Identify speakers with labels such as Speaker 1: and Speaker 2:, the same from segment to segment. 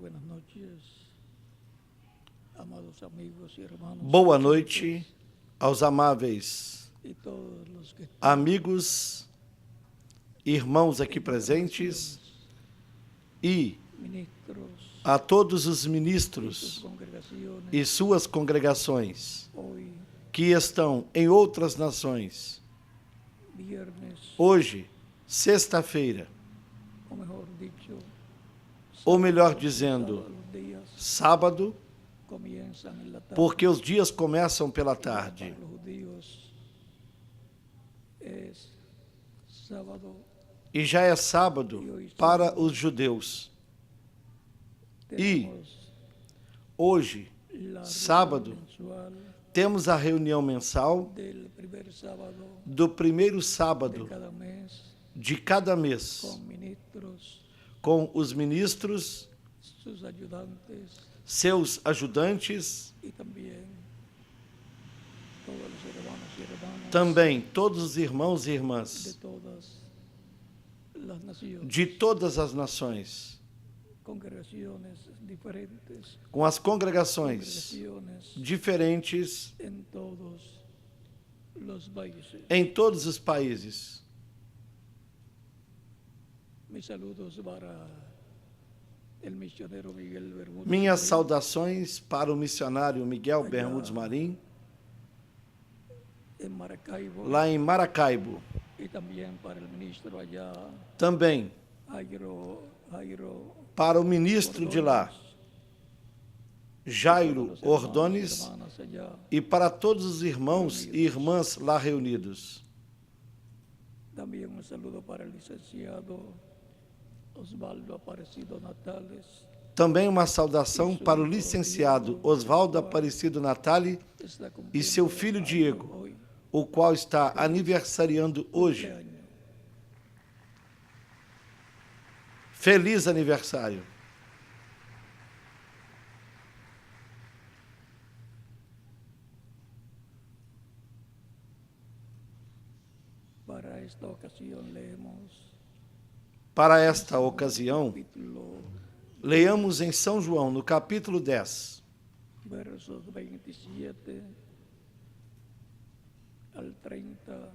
Speaker 1: buenas noches, amados amigos y hermanos.
Speaker 2: Boa noite aos amáveis
Speaker 1: Y todos los que están
Speaker 2: amigos, irmãos aqui presentes e
Speaker 1: ministros
Speaker 2: a todos os
Speaker 1: sus
Speaker 2: ministros
Speaker 1: congregaciones
Speaker 2: e suas congregações
Speaker 1: hoy,
Speaker 2: que estão em outras nações.
Speaker 1: viernes,
Speaker 2: Hoje, sexta-feira,
Speaker 1: o mejor dicho,
Speaker 2: ou melhor dizendo,
Speaker 1: todos los días
Speaker 2: sábado,
Speaker 1: comienzan en la tarde.
Speaker 2: porque os dias começam pela tarde.
Speaker 1: Para los judíos es sábado.
Speaker 2: E já é sábado para os judeus.
Speaker 1: Tenemos
Speaker 2: Hoje,
Speaker 1: la
Speaker 2: sábado,
Speaker 1: reunión mensual
Speaker 2: temos a reunião mensal
Speaker 1: del primer sábado
Speaker 2: do primeiro
Speaker 1: de
Speaker 2: sábado
Speaker 1: cada mes
Speaker 2: de cada mês,
Speaker 1: con ministros,
Speaker 2: com os ministros,
Speaker 1: sus ayudantes
Speaker 2: seus ajudantes,
Speaker 1: y también todos los hermanos y hermanas
Speaker 2: também todos os irmãos e
Speaker 1: de
Speaker 2: irmãs
Speaker 1: todas las naciones,
Speaker 2: de todas as nações,
Speaker 1: congregaciones diferentes,
Speaker 2: com as congregações
Speaker 1: congregaciones
Speaker 2: diferentes
Speaker 1: en todos los países.
Speaker 2: em todos os países.
Speaker 1: Mis saludos para el misionero Miguel Bermúdez
Speaker 2: Minhas
Speaker 1: Marín,
Speaker 2: saudações para o missionário Miguel Bermudes Marim,
Speaker 1: en Maracaibo,
Speaker 2: lá em Maracaibo.
Speaker 1: y también para el ministro allá,
Speaker 2: Também
Speaker 1: Jairo
Speaker 2: para o ministro de lá, Jairo Ordones,
Speaker 1: hermanas allá.
Speaker 2: e para todos os irmãos e irmãs lá reunidos.
Speaker 1: También un saludo para el licenciado Osvaldo Aparecido Natales.
Speaker 2: Também uma saudação para o licenciado Osvaldo Aparecido Natali
Speaker 1: Está
Speaker 2: e
Speaker 1: cumpliendo
Speaker 2: seu filho
Speaker 1: años
Speaker 2: Diego,
Speaker 1: hoy,
Speaker 2: o qual está aniversariando hoje.
Speaker 1: cumpleaños.
Speaker 2: Feliz aniversário!
Speaker 1: Para esta ocasión leemos
Speaker 2: Para esta ocasião,
Speaker 1: capítulo
Speaker 2: leamos em São João, no capítulo 10,
Speaker 1: versos 27 al 30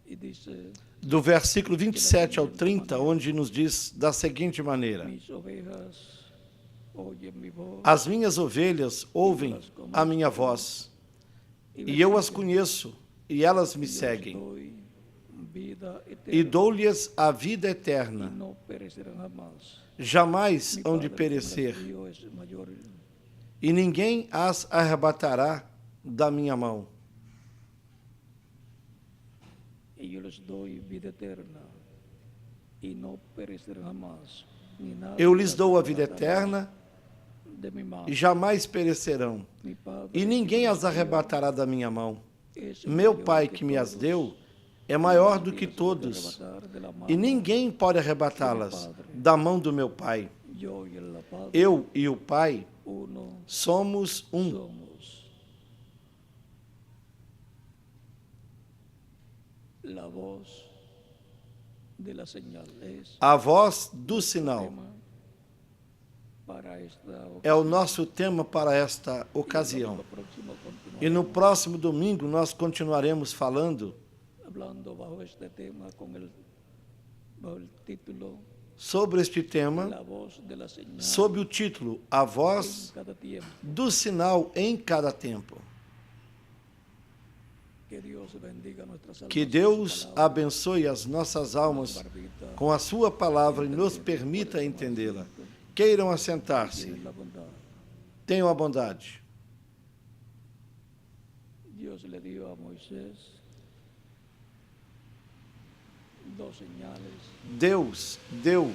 Speaker 1: y dice:
Speaker 2: do versículo 27 ao 30, onde nos diz da seguinte maneira:
Speaker 1: mis ovejas oyen mi voz,
Speaker 2: As minhas ovelhas ouvem a minha voz, e eu as conheço, e elas me
Speaker 1: y les
Speaker 2: seguem,
Speaker 1: doy vida
Speaker 2: e
Speaker 1: eterna
Speaker 2: dou-lhes a vida
Speaker 1: y
Speaker 2: eterna.
Speaker 1: no perecerán jamás.
Speaker 2: Jamais
Speaker 1: Mi
Speaker 2: hão de
Speaker 1: Padre que me las
Speaker 2: perecer,
Speaker 1: dio es mayor,
Speaker 2: e ninguém as arrebatará da minha mão.
Speaker 1: y yo les doy vida eterna y no perecerán jamás. Ni nada
Speaker 2: Eu lhes
Speaker 1: las
Speaker 2: dou a vida
Speaker 1: arrebatará
Speaker 2: eterna,
Speaker 1: de mi mano.
Speaker 2: e jamais perecerão,
Speaker 1: Mi Padre
Speaker 2: e
Speaker 1: que
Speaker 2: ninguém
Speaker 1: me
Speaker 2: as
Speaker 1: las dio
Speaker 2: arrebatará da minha mão.
Speaker 1: es
Speaker 2: Meu
Speaker 1: mayor
Speaker 2: Pai
Speaker 1: que
Speaker 2: que me as
Speaker 1: todos,
Speaker 2: deu é maior do
Speaker 1: nadie
Speaker 2: que
Speaker 1: las puede
Speaker 2: todos,
Speaker 1: arrebatar de la mano.
Speaker 2: e ninguém pode arrebatá-las da mão do meu Pai.
Speaker 1: Yo y el Padre,
Speaker 2: Eu e o Pai
Speaker 1: uno
Speaker 2: somos um.
Speaker 1: somos. La voz de la señal es
Speaker 2: A voz do sinal
Speaker 1: tema para esta
Speaker 2: é o nosso tema para esta ocasião.
Speaker 1: Lo próximo
Speaker 2: E no
Speaker 1: continuaremos
Speaker 2: próximo domingo nós continuaremos falando
Speaker 1: hablando bajo este tema bajo el título
Speaker 2: sobre este tema,
Speaker 1: La voz de la señal
Speaker 2: sob o título A
Speaker 1: en
Speaker 2: Voz
Speaker 1: cada tiempo.
Speaker 2: do Sinal em Cada Tempo.
Speaker 1: Que Dios bendiga nuestras almas
Speaker 2: Que
Speaker 1: con su
Speaker 2: Deus
Speaker 1: palabra,
Speaker 2: abençoe as nossas almas
Speaker 1: barbita,
Speaker 2: com a sua palavra e nos permita entendê-la. Queiram assentar-se.
Speaker 1: tienen la bondad.
Speaker 2: Tenham a bondade.
Speaker 1: Dios le dio a Moisés dos señales
Speaker 2: Deus deu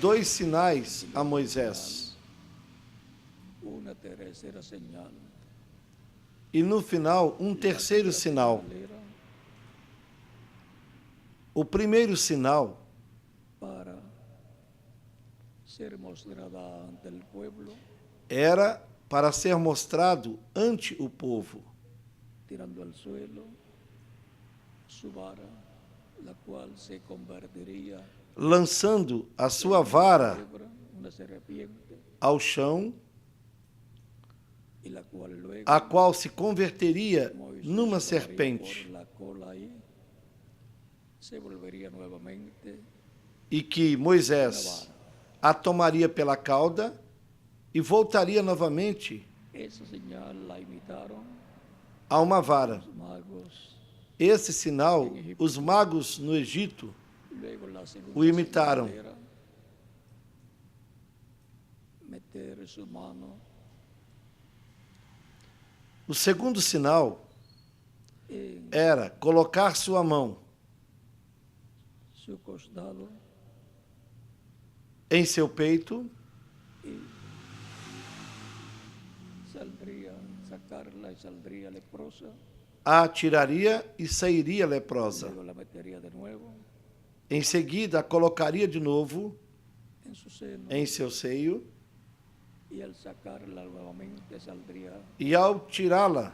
Speaker 2: 2 sinais a Moisés.
Speaker 1: una tercera señal.
Speaker 2: E no final, um terceiro sinal.
Speaker 1: Era
Speaker 2: O primeiro sinal
Speaker 1: para ser mostrada ante el pueblo,
Speaker 2: era para ser mostrado ante o povo,
Speaker 1: tirando al suelo su vara, la cual se convertiría
Speaker 2: lançando a sua vara
Speaker 1: una serpiente,
Speaker 2: ao chão,
Speaker 1: y la cual luego
Speaker 2: a qual se converteria
Speaker 1: Moisés
Speaker 2: numa
Speaker 1: tomaría
Speaker 2: serpente,
Speaker 1: por la cola ahí, se volvería nuevamente
Speaker 2: e que Moisés a tomaria pela cauda e voltaria novamente
Speaker 1: esa señal la imitaron
Speaker 2: a uma vara.
Speaker 1: los magos.
Speaker 2: Esse sinal, os magos no Egito
Speaker 1: Luego la segunda
Speaker 2: o imitaram.
Speaker 1: señal era meter su mano
Speaker 2: O segundo sinal
Speaker 1: en
Speaker 2: era colocar sua mão
Speaker 1: su costado
Speaker 2: em seu peito
Speaker 1: y saldría, sacarla y saldría leprosa.
Speaker 2: a tiraria e sairia leprosa.
Speaker 1: Luego la metería de nuevo
Speaker 2: Em seguida, a colocaria de novo
Speaker 1: en su seno
Speaker 2: em seu seio
Speaker 1: y al sacarla nuevamente saldría
Speaker 2: e, ao tirá-la,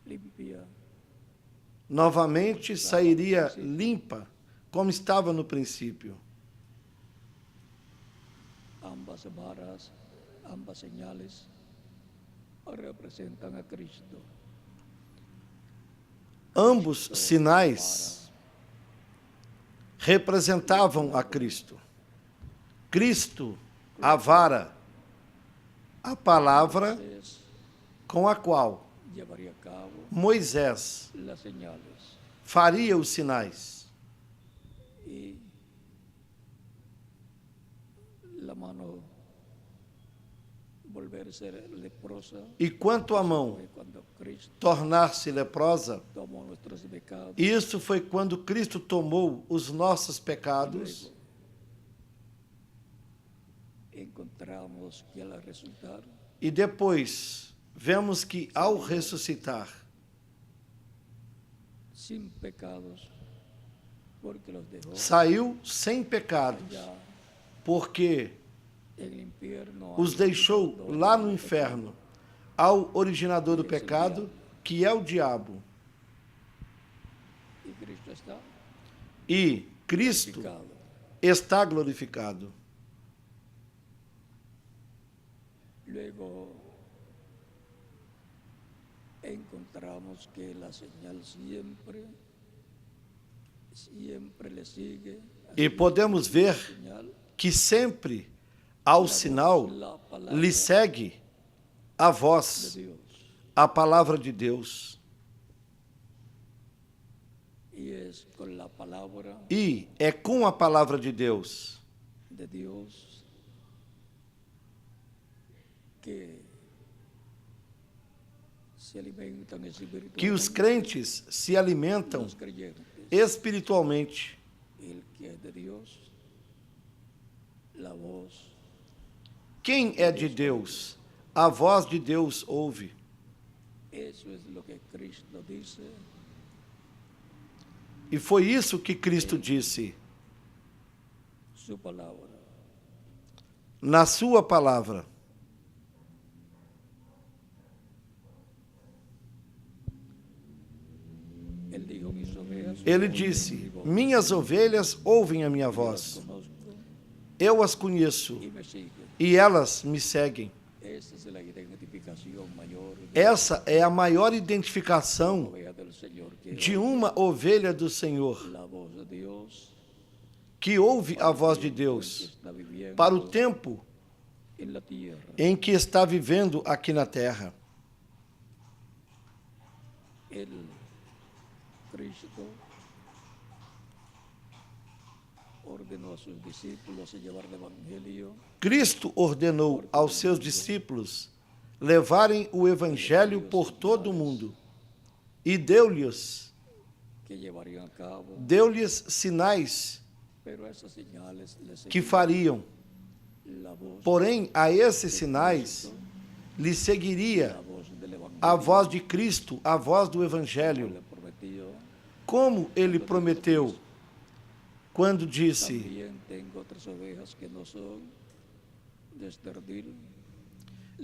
Speaker 1: limpia.
Speaker 2: novamente sairia limpa, como estava no princípio.
Speaker 1: Ambas varas, ambas señales representan a Cristo.
Speaker 2: Ambos sinais representavam a Cristo. Cristo, a vara, a palavra
Speaker 1: Moisés
Speaker 2: com a qual
Speaker 1: llevaría a cabo
Speaker 2: Moisés
Speaker 1: las señales
Speaker 2: faria os sinais.
Speaker 1: y la mano volver a ser leprosa
Speaker 2: E quanto à mão
Speaker 1: fue cuando Cristo
Speaker 2: tornar-se leprosa,
Speaker 1: tomó nuestros pecados.
Speaker 2: isso foi quando Cristo tomou os nossos pecados.
Speaker 1: Luego encontramos que al resultar
Speaker 2: E depois vemos que ao ressuscitar,
Speaker 1: sin pecados, porque los dejó
Speaker 2: saiu sem pecado,
Speaker 1: ya
Speaker 2: porque
Speaker 1: en el infierno.
Speaker 2: os deixou lá no inferno ao originador do pecado, que é o diabo.
Speaker 1: Y Cristo está
Speaker 2: E Cristo
Speaker 1: pecado.
Speaker 2: está glorificado.
Speaker 1: Luego encontramos que la señal siempre le sigue.
Speaker 2: E podemos ver
Speaker 1: Señal,
Speaker 2: que sempre ao sinal
Speaker 1: la palabra
Speaker 2: lhe segue a
Speaker 1: de
Speaker 2: voz,
Speaker 1: Dios.
Speaker 2: a palavra de Deus.
Speaker 1: Y es con la palabra
Speaker 2: E é com a palavra de Deus
Speaker 1: de Dios que se alimentan espiritualmente
Speaker 2: que os crentes se alimentam
Speaker 1: los creyentes.
Speaker 2: espiritualmente.
Speaker 1: El que es de Dios, la voz
Speaker 2: Quem é de Deus? A voz de Deus ouve.
Speaker 1: eso es lo que Cristo dice
Speaker 2: E foi isso que Cristo disse
Speaker 1: su palabra.
Speaker 2: na sua palavra.
Speaker 1: Él dijo, mis ovejas
Speaker 2: Ele
Speaker 1: oyen
Speaker 2: disse:
Speaker 1: mi voz,
Speaker 2: minhas ovelhas ouvem a minha
Speaker 1: las
Speaker 2: voz.
Speaker 1: conozco
Speaker 2: Eu as conheço
Speaker 1: y me siguen.
Speaker 2: e elas me seguem.
Speaker 1: Esa es la identificación mayor de
Speaker 2: Essa é a maior identificação
Speaker 1: la oveja del Señor, que
Speaker 2: de uma ovelha do Senhor,
Speaker 1: la voz de Dios
Speaker 2: que ouve a voz de
Speaker 1: que
Speaker 2: Deus
Speaker 1: está viviendo
Speaker 2: para o tempo
Speaker 1: en la tierra.
Speaker 2: em que está vivendo aqui na terra.
Speaker 1: El Cristo ordenó a sus discípulos a llevar el evangelio
Speaker 2: Cristo ordenou aos seus discípulos levarem o evangelho por todo o mundo e deu-lhes
Speaker 1: que llevarían a cabo,
Speaker 2: sinais
Speaker 1: pero esas señales les
Speaker 2: que
Speaker 1: seguían
Speaker 2: fariam.
Speaker 1: la voz,
Speaker 2: Porém, a esses sinais lhe seguiria
Speaker 1: la voz del evangelio.
Speaker 2: a voz de Cristo, a voz do evangelho,
Speaker 1: Le prometió,
Speaker 2: como ele prometeu quando disse:
Speaker 1: también tengo otras ovejas que no son de este redil,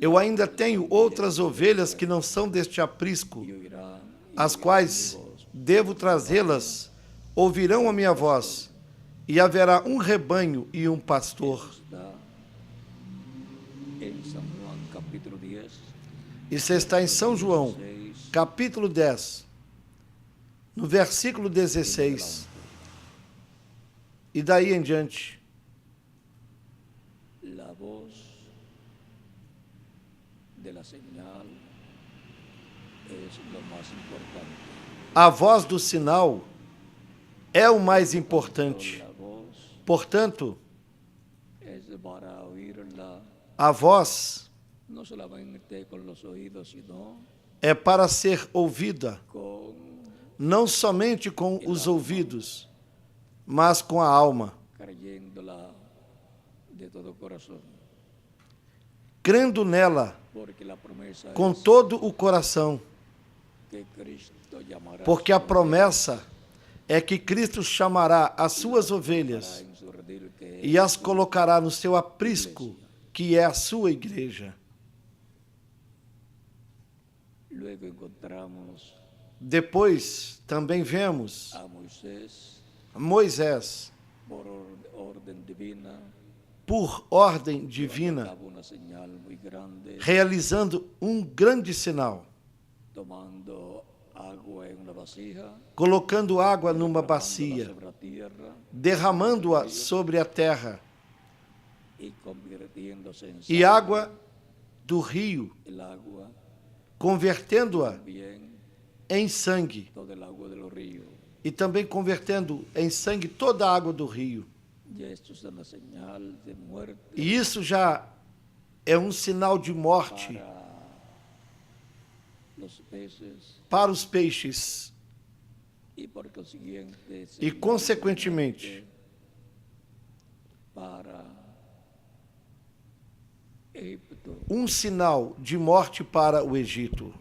Speaker 2: eu ainda tenho outras ovelhas que não são deste aprisco,
Speaker 1: y oirán y
Speaker 2: as
Speaker 1: oirán
Speaker 2: quais
Speaker 1: mi voz.
Speaker 2: devo trazê-las, ouvirão a minha voz, e haverá um rebanho e um pastor.
Speaker 1: Está en San Juan capítulo 10,
Speaker 2: Isso está em São João,
Speaker 1: 16,
Speaker 2: capítulo 10, no versículo 16. E daí em diante,
Speaker 1: la voz de la señal es lo más importante.
Speaker 2: a voz do sinal é o mais importante.
Speaker 1: La voz
Speaker 2: Portanto,
Speaker 1: es para oírla
Speaker 2: a voz
Speaker 1: no solamente con los oídos, sino
Speaker 2: é para ser ouvida,
Speaker 1: con
Speaker 2: não somente com os ouvidos, mas com a alma,
Speaker 1: creyéndola de todo corazón.
Speaker 2: crendo nela
Speaker 1: Porque la promesa
Speaker 2: com
Speaker 1: es
Speaker 2: todo o coração,
Speaker 1: que Cristo llamará
Speaker 2: porque a promessa é que Cristo chamará as suas ovelhas
Speaker 1: en su redil, que
Speaker 2: e as colocará no seu aprisco, que é a sua igreja.
Speaker 1: luego encontramos
Speaker 2: Depois também vemos
Speaker 1: a Moisés
Speaker 2: Moisés,
Speaker 1: por orden divina,
Speaker 2: por ordem divina,
Speaker 1: daba una señal muy grande,
Speaker 2: realizando um grande sinal,
Speaker 1: tomando agua en una vasija,
Speaker 2: colocando água numa
Speaker 1: derramándola
Speaker 2: bacia,
Speaker 1: sobre la tierra
Speaker 2: derramando-a sobre a terra,
Speaker 1: y convirtiéndose en
Speaker 2: e
Speaker 1: sangre.
Speaker 2: água do rio,
Speaker 1: El agua,
Speaker 2: convertendo-a
Speaker 1: bien
Speaker 2: em sangue,
Speaker 1: todo el agua de los ríos.
Speaker 2: e também convertendo em sangue toda a água do rio.
Speaker 1: Y esto es una señal de muerte
Speaker 2: E isso já é um sinal de morte
Speaker 1: para los peces
Speaker 2: para os peixes
Speaker 1: y por consiguiente
Speaker 2: e,
Speaker 1: señal de
Speaker 2: consequentemente,
Speaker 1: muerte para Egipto.
Speaker 2: um sinal de morte para o Egito.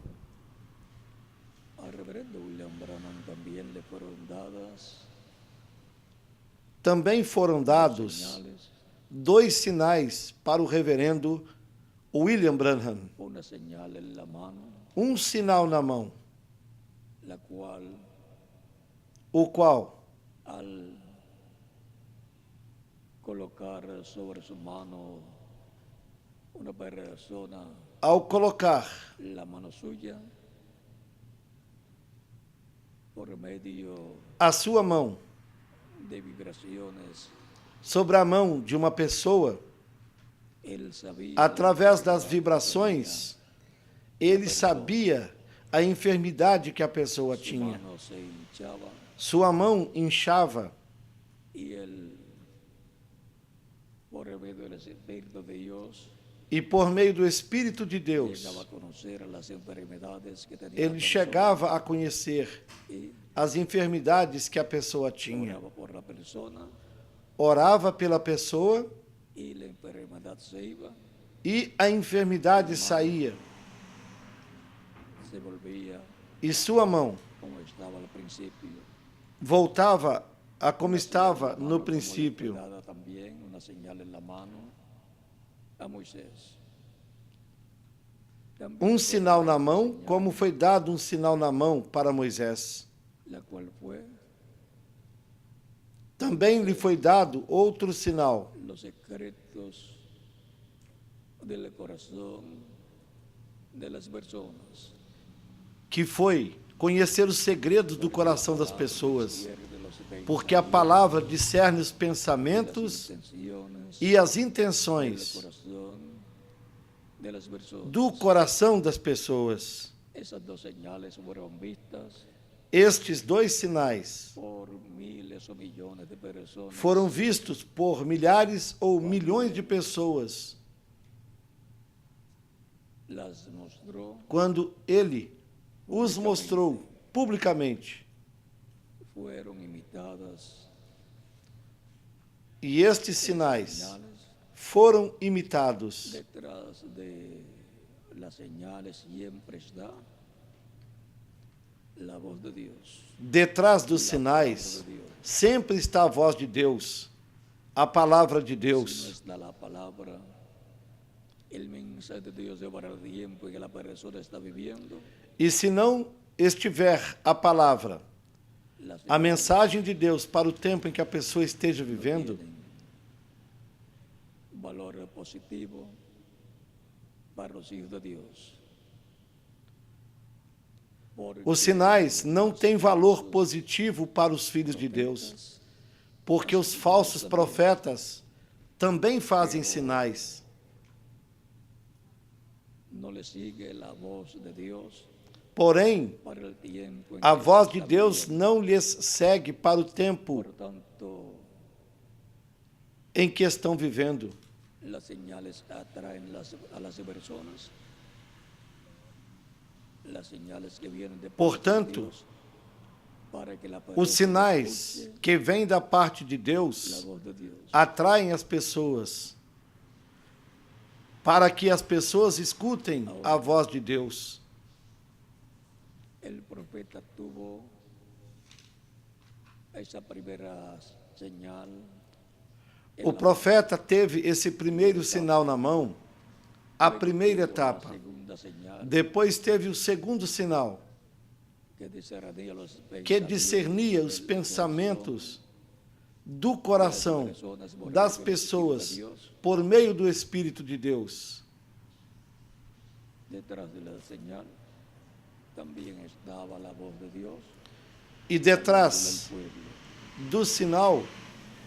Speaker 1: Al reverendo William Branham también le fueron dadas
Speaker 2: Também foram dados
Speaker 1: señales,
Speaker 2: 2 sinais para o reverendo William Branham.
Speaker 1: una señal en la mano,
Speaker 2: Um sinal na mão,
Speaker 1: la cual
Speaker 2: o qual,
Speaker 1: al colocar sobre su mano una persona
Speaker 2: ao colocar
Speaker 1: la mano suya por medio
Speaker 2: a sua mão
Speaker 1: de vibraciones,
Speaker 2: sobre a mão de uma pessoa,
Speaker 1: él sabía
Speaker 2: através das vibrações, ele sabia a enfermidade que a pessoa
Speaker 1: su
Speaker 2: tinha.
Speaker 1: mano se hinchaba
Speaker 2: Sua mão inchava
Speaker 1: y él, por medio del Espíritu de Dios,
Speaker 2: e, por meio do Espírito de Deus,
Speaker 1: llegaba a conocer las enfermedades que tenía la
Speaker 2: ele
Speaker 1: persona
Speaker 2: chegava a conhecer
Speaker 1: y
Speaker 2: as enfermidades que a pessoa tinha.
Speaker 1: oraba por la persona
Speaker 2: Orava pela pessoa
Speaker 1: y la enfermedad se iba,
Speaker 2: e a enfermidade saía,
Speaker 1: se volvía
Speaker 2: e sua mão
Speaker 1: como estaba al principio.
Speaker 2: voltava a como estava
Speaker 1: La
Speaker 2: no
Speaker 1: mano, como le fue
Speaker 2: princípio.
Speaker 1: dada también una señal en la mano a Moisés. También
Speaker 2: Um
Speaker 1: fue
Speaker 2: sinal
Speaker 1: dada
Speaker 2: na
Speaker 1: una
Speaker 2: mão,
Speaker 1: señal,
Speaker 2: como foi dado um sinal na mão para Moisés.
Speaker 1: la cual fue
Speaker 2: Também lhe foi dado outro sinal,
Speaker 1: los secretos del corazón de las personas.
Speaker 2: que foi conhecer os segredos do coração das pessoas,
Speaker 1: Discierne los
Speaker 2: porque a palavra discerne os
Speaker 1: pensamientos,
Speaker 2: pensamentos
Speaker 1: las intenciones
Speaker 2: e as
Speaker 1: del
Speaker 2: intenções
Speaker 1: corazón de las personas.
Speaker 2: do coração das pessoas.
Speaker 1: Esas dos señales fueron vistas
Speaker 2: Estes 2 sinais
Speaker 1: por miles o millones de personas
Speaker 2: foram vistos por milhares ou milhões de pessoas
Speaker 1: las mostró,
Speaker 2: quando ele os mostrou publicamente.
Speaker 1: fueron imitadas.
Speaker 2: E estes sinais
Speaker 1: Señales,
Speaker 2: foram imitados.
Speaker 1: detrás de las señales siempre está la voz de Dios.
Speaker 2: Detrás dos sinais sempre está a voz de Deus, a palavra de
Speaker 1: Si no
Speaker 2: Deus.
Speaker 1: está la palabra, el mensaje de Dios de para el tiempo en que la persona está viviendo,
Speaker 2: E se não estiver a palavra,
Speaker 1: las
Speaker 2: a mensagem de Deus para o tempo em que a pessoa esteja vivendo,
Speaker 1: tienen valor positivo para los hijos de Dios.
Speaker 2: Os sinais não têm valor positivo para os filhos de Deus, porque os falsos profetas também fazem sinais.
Speaker 1: No le sigue la voz de Dios
Speaker 2: Porém,
Speaker 1: para el tiempo en
Speaker 2: a
Speaker 1: que
Speaker 2: voz de
Speaker 1: están
Speaker 2: Deus
Speaker 1: viviendo.
Speaker 2: não lhes segue para o tempo
Speaker 1: Por tanto,
Speaker 2: em que estão vivendo.
Speaker 1: las señales atraen a las personas. Las señales que vienen de parte
Speaker 2: Portanto,
Speaker 1: de Dios, para que la
Speaker 2: Os
Speaker 1: persona
Speaker 2: sinais
Speaker 1: escuche
Speaker 2: que vêm da parte de
Speaker 1: la
Speaker 2: Deus
Speaker 1: voz de Dios.
Speaker 2: atraem as pessoas para que as pessoas escutem a voz de Deus.
Speaker 1: El profeta tuvo esa primera señal.
Speaker 2: O profeta teve esse primeiro sinal na mão, a primeira etapa.
Speaker 1: Segunda señal,
Speaker 2: Depois teve o segundo sinal, que discernia os pensamentos do coração das pessoas por meio do Espírito de Deus.
Speaker 1: Detrás de la señal también estaba la voz de Dios
Speaker 2: E detrás do sinal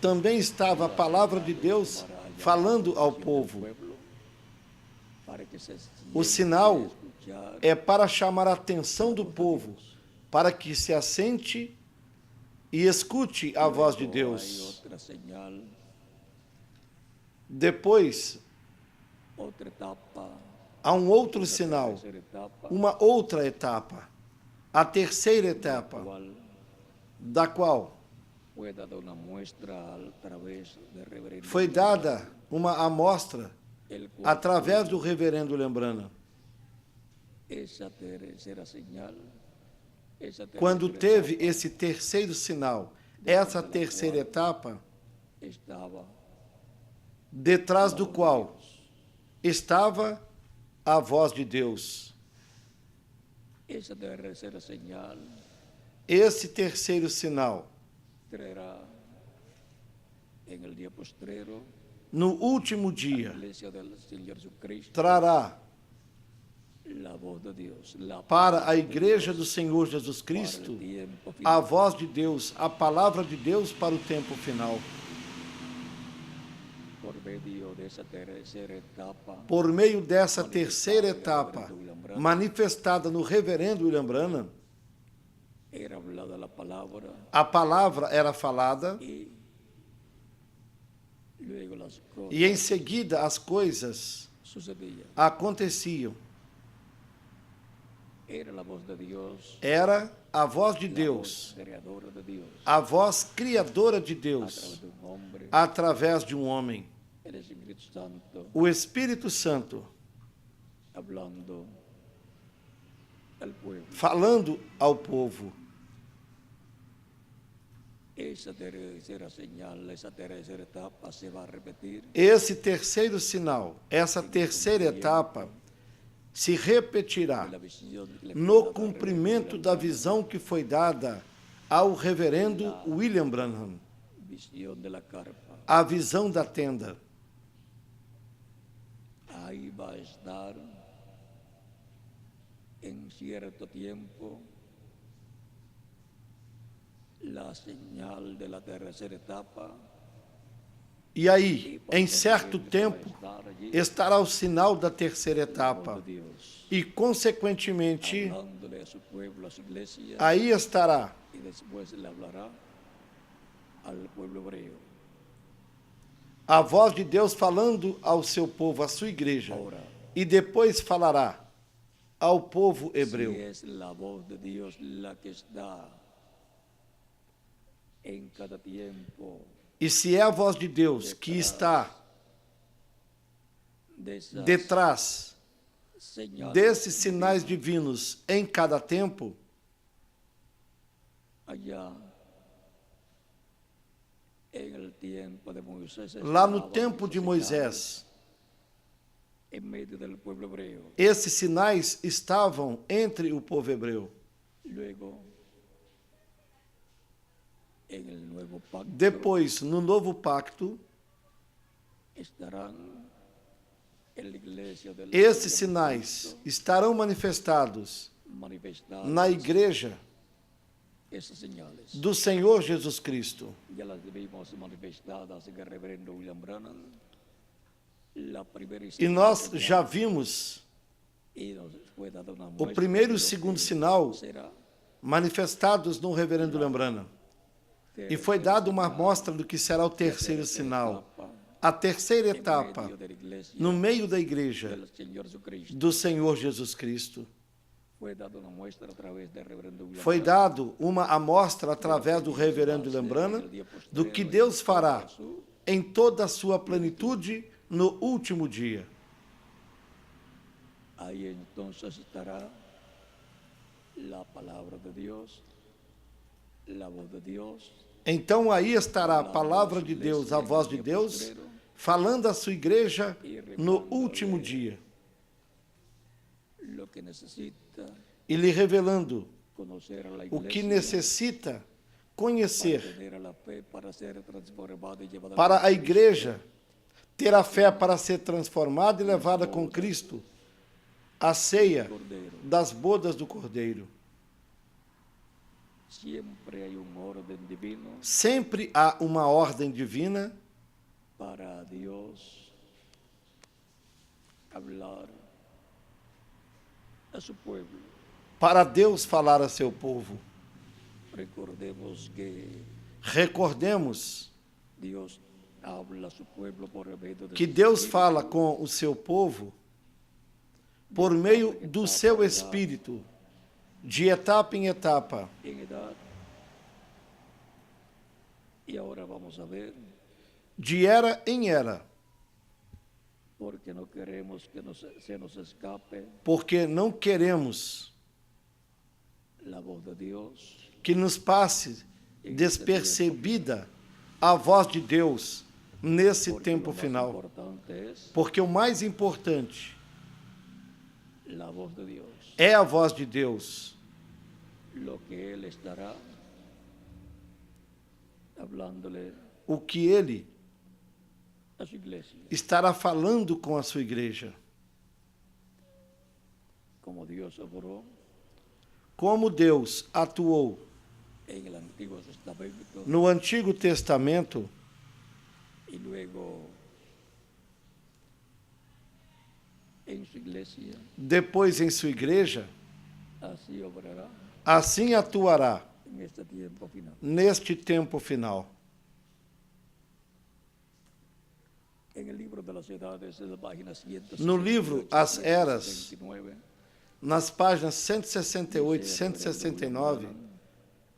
Speaker 2: também estava a palavra de Deus falando ao povo. O sinal é para chamar a atenção do povo, para que se assente e escute a voz de Deus.
Speaker 1: Otra señal,
Speaker 2: Depois,
Speaker 1: otra etapa,
Speaker 2: há um outro sinal,
Speaker 1: tercera etapa,
Speaker 2: uma outra etapa, a terceira etapa,
Speaker 1: cual
Speaker 2: da qual
Speaker 1: fue dada una muestra a través de reverendo
Speaker 2: foi dada uma amostra
Speaker 1: el cual
Speaker 2: através do reverendo Lembrana.
Speaker 1: esa tercera señal, esa
Speaker 2: Quando
Speaker 1: tercera
Speaker 2: teve
Speaker 1: etapa
Speaker 2: esse terceiro sinal, essa terceira etapa,
Speaker 1: estaba
Speaker 2: detrás do qual estava a voz de Deus.
Speaker 1: esa tercera señal
Speaker 2: Esse terceiro sinal,
Speaker 1: traerá en el día postrero
Speaker 2: no último
Speaker 1: la
Speaker 2: dia,
Speaker 1: iglesia del Señor Jesucristo
Speaker 2: trará
Speaker 1: la voz de Dios, la
Speaker 2: para a
Speaker 1: palabra de
Speaker 2: igreja do
Speaker 1: Dios
Speaker 2: Senhor Jesus
Speaker 1: para el
Speaker 2: Cristo
Speaker 1: tiempo
Speaker 2: a
Speaker 1: final.
Speaker 2: voz de Deus, a palavra de Deus para o tempo final.
Speaker 1: Por medio de esa tercera etapa,
Speaker 2: Por meio dessa terceira etapa, manifestada no reverendo William Branham,
Speaker 1: era hablada la palabra
Speaker 2: a palavra era falada
Speaker 1: y luego las cosas
Speaker 2: e em seguida as coisas
Speaker 1: sucedían.
Speaker 2: aconteciam.
Speaker 1: Era la voz de Dios,
Speaker 2: Era a voz de
Speaker 1: la
Speaker 2: Deus,
Speaker 1: voz creadora de Dios,
Speaker 2: a voz criadora de
Speaker 1: a través
Speaker 2: Deus,
Speaker 1: de un hombre,
Speaker 2: através de um homem,
Speaker 1: el Espíritu Santo,
Speaker 2: o Espírito Santo,
Speaker 1: hablando al pueblo.
Speaker 2: falando ao povo.
Speaker 1: Esa tercera señal, esa tercera etapa se va a repetir
Speaker 2: Esse terceiro sinal, essa terceira etapa, se repetirá
Speaker 1: en la visión que le fue
Speaker 2: no
Speaker 1: dada al
Speaker 2: cumprimento
Speaker 1: reverendo
Speaker 2: da visão que foi dada ao reverendo William Branham,
Speaker 1: visión de la carpa.
Speaker 2: a visão da tenda.
Speaker 1: Ahí va a estar en cierto tiempo la señal de la tercera etapa.
Speaker 2: E aí, em
Speaker 1: También
Speaker 2: certo
Speaker 1: va a
Speaker 2: tempo,
Speaker 1: estar allí
Speaker 2: estará o sinal da terceira
Speaker 1: la voz
Speaker 2: etapa.
Speaker 1: de Dios,
Speaker 2: E, consequentemente,
Speaker 1: hablándole a su pueblo, a su iglesia,
Speaker 2: aí estará
Speaker 1: y después le hablará al pueblo hebreo.
Speaker 2: a voz de Deus falando ao seu povo, à sua igreja.
Speaker 1: Ahora,
Speaker 2: E depois falará ao povo hebreu.
Speaker 1: si es la voz de Dios la que está en cada tiempo
Speaker 2: E se é a voz de Deus que está
Speaker 1: de esas
Speaker 2: detrás
Speaker 1: señales
Speaker 2: desses sinais divinos em cada tempo,
Speaker 1: allá en el tiempo de Moisés,
Speaker 2: lá no
Speaker 1: estaban
Speaker 2: tempo
Speaker 1: esas
Speaker 2: de Moisés,
Speaker 1: señales en medio del pueblo hebreo.
Speaker 2: esses sinais estavam entre o povo hebreu.
Speaker 1: Luego, en el nuevo pacto,
Speaker 2: Depois, no novo pacto,
Speaker 1: estarán en la iglesia del
Speaker 2: Esses
Speaker 1: Señor
Speaker 2: sinais
Speaker 1: Cristo,
Speaker 2: estarão manifestados
Speaker 1: manifestadas
Speaker 2: na igreja
Speaker 1: esas señales.
Speaker 2: do Senhor Jesus Cristo.
Speaker 1: Ya las vimos manifestadas en el reverendo William Branham. La primera y
Speaker 2: E
Speaker 1: segunda
Speaker 2: nós
Speaker 1: señal,
Speaker 2: já vimos
Speaker 1: y nos fue dada una
Speaker 2: o
Speaker 1: muestra
Speaker 2: primeiro e
Speaker 1: de
Speaker 2: o
Speaker 1: lo
Speaker 2: segundo
Speaker 1: que
Speaker 2: sinal
Speaker 1: será.
Speaker 2: manifestados no reverendo Lembrana. E foi dada uma amostra do que será o terceiro sinal, a terceira etapa, no meio da igreja
Speaker 1: Del Señor Jesucristo.
Speaker 2: do Senhor Jesus Cristo.
Speaker 1: Fue dada una muestra a través del reverendo William
Speaker 2: Foi
Speaker 1: Branham,
Speaker 2: dado uma amostra através do reverendo Lembrana do que Deus fará em toda a sua plenitude no último dia.
Speaker 1: Ahí entonces estará la palabra de Dios, la voz de Dios,
Speaker 2: Então aí estará a palavra de Deus, a voz de Deus, falando à sua igreja no último dia
Speaker 1: lo que necesita
Speaker 2: e lhe revelando
Speaker 1: conocer a la
Speaker 2: o que
Speaker 1: iglesia,
Speaker 2: necessita
Speaker 1: para
Speaker 2: conhecer
Speaker 1: tener a la fe, para ser transformada y llevada
Speaker 2: para
Speaker 1: con
Speaker 2: a
Speaker 1: Cristo.
Speaker 2: igreja ter a fé para ser transformada e levada com Cristo à ceia
Speaker 1: Cordero.
Speaker 2: das bodas do Cordeiro.
Speaker 1: Siempre hay un orden divino
Speaker 2: Sempre há uma ordem divina
Speaker 1: para Dios hablar a su pueblo.
Speaker 2: para Deus falar a seu povo.
Speaker 1: Recordemos que
Speaker 2: Recordemos
Speaker 1: Dios habla a su pueblo por medio de
Speaker 2: que
Speaker 1: su
Speaker 2: Deus
Speaker 1: Espíritu,
Speaker 2: fala com o seu povo por meio do seu Espírito, de etapa em etapa.
Speaker 1: en edad. Y ahora vamos a ver,
Speaker 2: De era em era,
Speaker 1: porque no queremos que se nos escape
Speaker 2: porque não queremos
Speaker 1: la voz de Dios
Speaker 2: que nos passe despercebida a voz de Deus nesse
Speaker 1: porque
Speaker 2: tempo
Speaker 1: lo más
Speaker 2: final.
Speaker 1: importante es
Speaker 2: Porque o mais importante
Speaker 1: la voz de Dios,
Speaker 2: é a voz de Deus,
Speaker 1: lo que Él estará hablándole
Speaker 2: o que Ele
Speaker 1: a su iglesia,
Speaker 2: estará falando com a sua igreja.
Speaker 1: como Dios obró
Speaker 2: Como Deus atuou
Speaker 1: en el Antiguo Testamento
Speaker 2: no Antigo Testamento
Speaker 1: y luego en su iglesia,
Speaker 2: depois em sua igreja,
Speaker 1: así obrará
Speaker 2: assim atuará
Speaker 1: en este tiempo final.
Speaker 2: neste tempo final.
Speaker 1: En el libro de las edades, en la página 168,
Speaker 2: No livro As Eras,
Speaker 1: 129,
Speaker 2: nas páginas 168 e 169,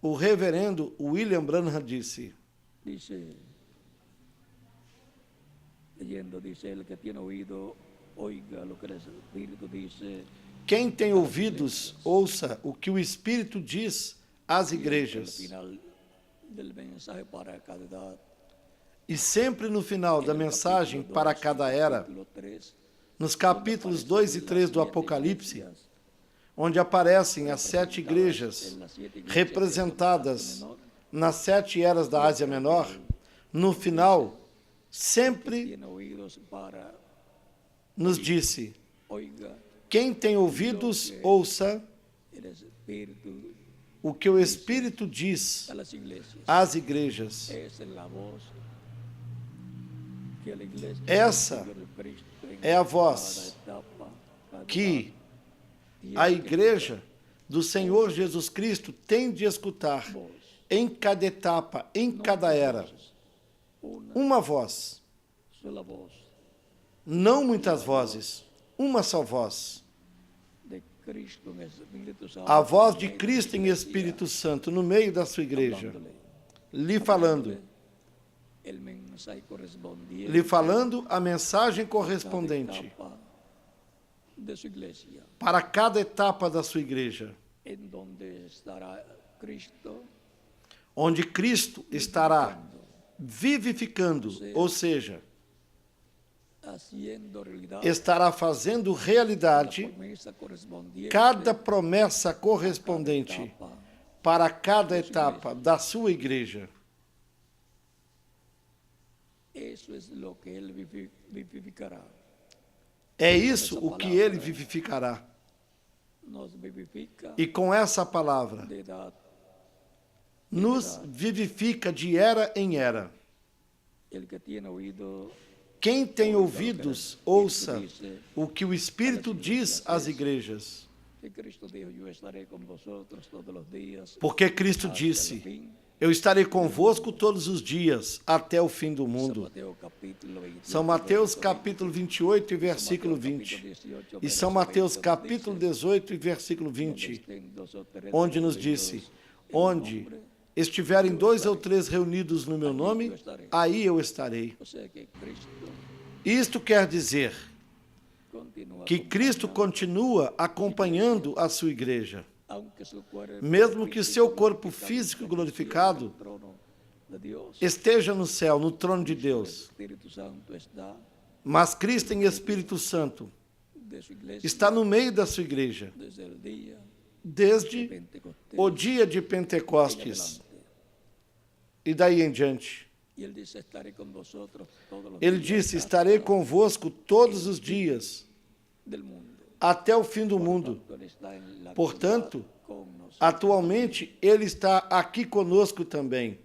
Speaker 2: o reverendo William Branham disse:
Speaker 1: dice, leyendo, dice, el que tiene oído, oiga lo que el Espíritu dice.
Speaker 2: quem tem ouvidos, ouça o que o Espírito diz às
Speaker 1: El
Speaker 2: igrejas.
Speaker 1: final del mensaje para cada edad.
Speaker 2: E sempre no final da mensagem para cada era,
Speaker 1: Capítulo 3,
Speaker 2: nos capítulos 2 e 3 do Apocalipse, onde aparecem as 7 igrejas representadas nas 7 eras da Ásia Menor, no final, sempre
Speaker 1: tiene oídos para
Speaker 2: nos disse:
Speaker 1: oiga
Speaker 2: quem tem ouvidos, ouça
Speaker 1: el Espíritu
Speaker 2: o que o Espírito diz
Speaker 1: a las iglesias.
Speaker 2: às igrejas.
Speaker 1: Esa es la voz que a la iglesia
Speaker 2: Essa
Speaker 1: del Señor Cristo en
Speaker 2: é a voz
Speaker 1: cada etapa, cada
Speaker 2: que
Speaker 1: edad,
Speaker 2: a
Speaker 1: tiene que
Speaker 2: igreja do Senhor Jesus Cristo tem de escutar
Speaker 1: escuchar voz.
Speaker 2: em cada etapa, em cada era.
Speaker 1: Una
Speaker 2: Uma voz,
Speaker 1: sola voz
Speaker 2: não muitas vozes, uma só voz.
Speaker 1: de Cristo en Espíritu Santo.
Speaker 2: A voz
Speaker 1: en
Speaker 2: de
Speaker 1: medio
Speaker 2: Cristo
Speaker 1: de
Speaker 2: em
Speaker 1: la
Speaker 2: Espírito Santo no meio da sua igreja,
Speaker 1: hablándole,
Speaker 2: lhe falando,
Speaker 1: el mensaje correspondiente
Speaker 2: lhe falando a mensagem
Speaker 1: a cada
Speaker 2: correspondente
Speaker 1: etapa de su iglesia,
Speaker 2: para cada etapa da sua igreja,
Speaker 1: en donde estará Cristo
Speaker 2: onde Cristo estará vivificando, ou seja,
Speaker 1: haciendo realidad
Speaker 2: estará fazendo realidade
Speaker 1: la promesa correspondiente
Speaker 2: cada promessa correspondente
Speaker 1: etapa.
Speaker 2: para cada etapa da sua igreja.
Speaker 1: Eso es lo que Él vivificará.
Speaker 2: É isso o que ele vivificará.
Speaker 1: nos vivifica
Speaker 2: E com essa palavra,
Speaker 1: de edad.
Speaker 2: nos vivifica de era em era.
Speaker 1: El que tiene oído,
Speaker 2: Quem tem ouvidos, ouça o que o Espírito diz às igrejas.
Speaker 1: que Cristo dijo, yo estaré con vosotros todos los días
Speaker 2: Porque Cristo
Speaker 1: hasta el
Speaker 2: disse:
Speaker 1: fin.
Speaker 2: eu estarei convosco todos os dias, até o fim do
Speaker 1: San
Speaker 2: mundo.
Speaker 1: Mateo capítulo 28,
Speaker 2: São Mateus
Speaker 1: verso
Speaker 2: capítulo 28 e
Speaker 1: 20.
Speaker 2: versículo
Speaker 1: San Mateo
Speaker 2: 20.
Speaker 1: capítulo 18,
Speaker 2: E São
Speaker 1: verso
Speaker 2: Mateus
Speaker 1: 20
Speaker 2: capítulo
Speaker 1: dice,
Speaker 2: 18 e versículo
Speaker 1: "Donde
Speaker 2: 20,
Speaker 1: estén dos o tres
Speaker 2: onde nos
Speaker 1: reunidos
Speaker 2: disse:
Speaker 1: en
Speaker 2: onde
Speaker 1: nombre,
Speaker 2: estiverem 2 ou 3 reunidos no meu nome, aí eu estarei.
Speaker 1: o sea que Cristo
Speaker 2: Isto quer dizer
Speaker 1: continúa
Speaker 2: que Cristo
Speaker 1: acompañando,
Speaker 2: continua acompanhando a sua igreja.
Speaker 1: aunque su cuerpo
Speaker 2: Mesmo que
Speaker 1: físico
Speaker 2: seu corpo
Speaker 1: glorificado
Speaker 2: físico
Speaker 1: esté
Speaker 2: glorificado
Speaker 1: en el trono de Dios,
Speaker 2: esteja no céu, no trono de
Speaker 1: el
Speaker 2: Deus,
Speaker 1: Espíritu Santo está
Speaker 2: mas Cristo em Espírito Santo
Speaker 1: de su iglesia
Speaker 2: está no meio da sua igreja,
Speaker 1: desde el día de
Speaker 2: desde
Speaker 1: Pentecostés
Speaker 2: o dia de
Speaker 1: en
Speaker 2: Pentecostes
Speaker 1: adelante.
Speaker 2: e daí em diante.
Speaker 1: Y él dice, estaré con vosotros todos los
Speaker 2: Ele
Speaker 1: días
Speaker 2: disse:
Speaker 1: hasta
Speaker 2: estarei convosco todos os dias,
Speaker 1: del mundo.
Speaker 2: até o fim do mundo.
Speaker 1: Él está en la
Speaker 2: Portanto,
Speaker 1: actualidad con nosotros.
Speaker 2: atualmente, Ele está aqui conosco também.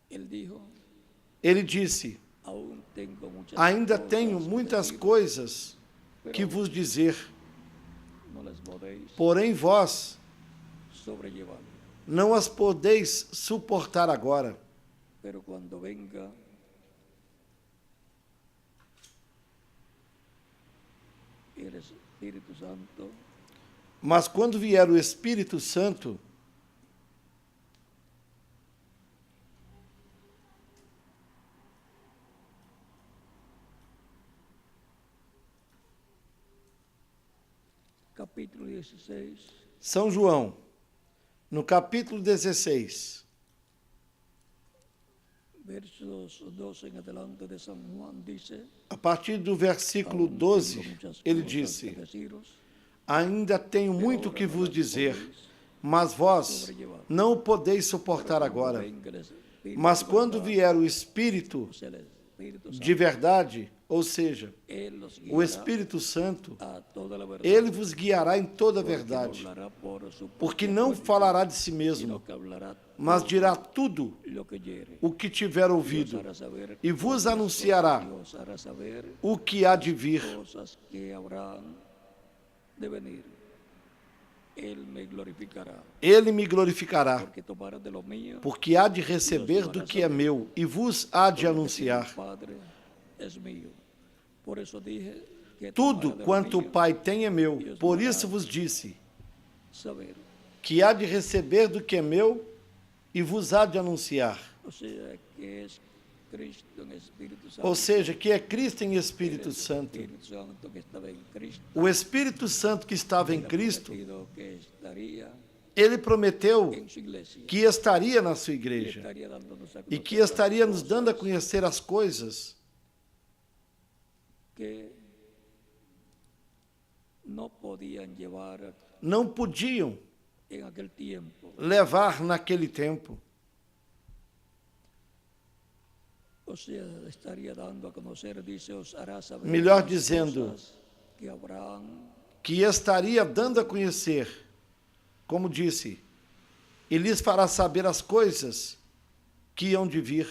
Speaker 1: Él dijo,
Speaker 2: Ele disse:
Speaker 1: aún tengo muchas
Speaker 2: ainda
Speaker 1: cosas
Speaker 2: tenho
Speaker 1: que
Speaker 2: muitas
Speaker 1: deciros,
Speaker 2: coisas
Speaker 1: pero
Speaker 2: que vos dizer,
Speaker 1: no las podéis
Speaker 2: porém vós
Speaker 1: sobrellevar.
Speaker 2: não as podeis suportar agora.
Speaker 1: Pero cuando venga el Espíritu Santo,
Speaker 2: Mas quando vier o Espírito Santo,
Speaker 1: capítulo 16,
Speaker 2: São João, no capítulo 16,
Speaker 1: versos 12 en adelante de San Juan, dice,
Speaker 2: a partir do versículo
Speaker 1: aún tengo
Speaker 2: 12,
Speaker 1: muchas
Speaker 2: ele
Speaker 1: cosas
Speaker 2: disse:
Speaker 1: que deciros,
Speaker 2: ainda tenho muito que vos dizer, mas vós não o podeis suportar agora.
Speaker 1: venga el Espíritu
Speaker 2: Mas
Speaker 1: de
Speaker 2: quando
Speaker 1: verdad,
Speaker 2: vier o Espírito
Speaker 1: o sea, el Espíritu
Speaker 2: de
Speaker 1: Santo,
Speaker 2: verdade, ou seja,
Speaker 1: él los
Speaker 2: o
Speaker 1: guiará
Speaker 2: Espírito Santo,
Speaker 1: a toda la verdad,
Speaker 2: ele vos guiará em toda a
Speaker 1: porque
Speaker 2: verdade,
Speaker 1: no hablará por su
Speaker 2: porque
Speaker 1: propia
Speaker 2: não
Speaker 1: cuenta,
Speaker 2: falará de si
Speaker 1: sino
Speaker 2: mesmo,
Speaker 1: que hablará
Speaker 2: mas
Speaker 1: todo
Speaker 2: dirá tudo
Speaker 1: lo que oyere.
Speaker 2: o que tiver
Speaker 1: Y os
Speaker 2: ouvido,
Speaker 1: hará saber
Speaker 2: e vos
Speaker 1: todas las
Speaker 2: anunciará
Speaker 1: cosas, y os hará saber
Speaker 2: o que há de vir.
Speaker 1: cosas que habrán de venir. Él me glorificará,
Speaker 2: Ele me glorificará,
Speaker 1: porque tomará de lo mío,
Speaker 2: porque há de receber do que é meu, e vos há de
Speaker 1: todo lo que tiene
Speaker 2: anunciar.
Speaker 1: el Padre es mío. Por eso dije que
Speaker 2: Tudo
Speaker 1: tomará de lo
Speaker 2: quanto o
Speaker 1: mío,
Speaker 2: Pai tem é meu, por isso vos disse,
Speaker 1: saber.
Speaker 2: que há de receber do que é meu, e vos há de anunciar.
Speaker 1: O sea, que es Cristo en Espíritu Santo.
Speaker 2: Ou seja, que é Cristo em
Speaker 1: El
Speaker 2: Espírito Santo.
Speaker 1: Espíritu Santo que estaba en Cristo.
Speaker 2: O Espírito Santo que estava em
Speaker 1: Él ha
Speaker 2: Cristo,
Speaker 1: prometido que estaría
Speaker 2: ele prometeu
Speaker 1: en su iglesia.
Speaker 2: que estaria na sua
Speaker 1: Y
Speaker 2: igreja
Speaker 1: estaría dándonos a
Speaker 2: e que
Speaker 1: conocer las
Speaker 2: estaria nos dando a
Speaker 1: cosas
Speaker 2: conhecer as coisas
Speaker 1: que no podían llevar
Speaker 2: não podiam
Speaker 1: en aquel tiempo.
Speaker 2: levar naquele tempo.
Speaker 1: O sea, estaría dando a conocer, dice, os hará saber
Speaker 2: Melhor
Speaker 1: las
Speaker 2: dizendo,
Speaker 1: cosas que habrán
Speaker 2: que estaria dando a conhecer, como disse, e lhes fará saber as coisas que hão de vir.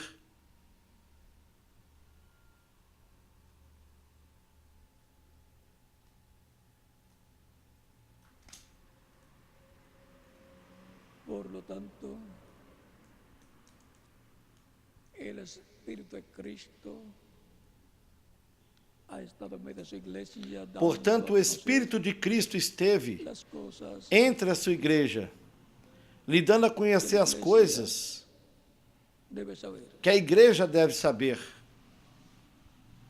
Speaker 1: Por lo tanto, el Espíritu de Cristo ha estado en medio de su iglesia, dando
Speaker 2: Portanto,
Speaker 1: a
Speaker 2: o
Speaker 1: conocer
Speaker 2: Espírito de Cristo esteve
Speaker 1: las cosas
Speaker 2: entre a sua igreja, lhe dando a conhecer as coisas
Speaker 1: debe saber.
Speaker 2: que a igreja deve saber.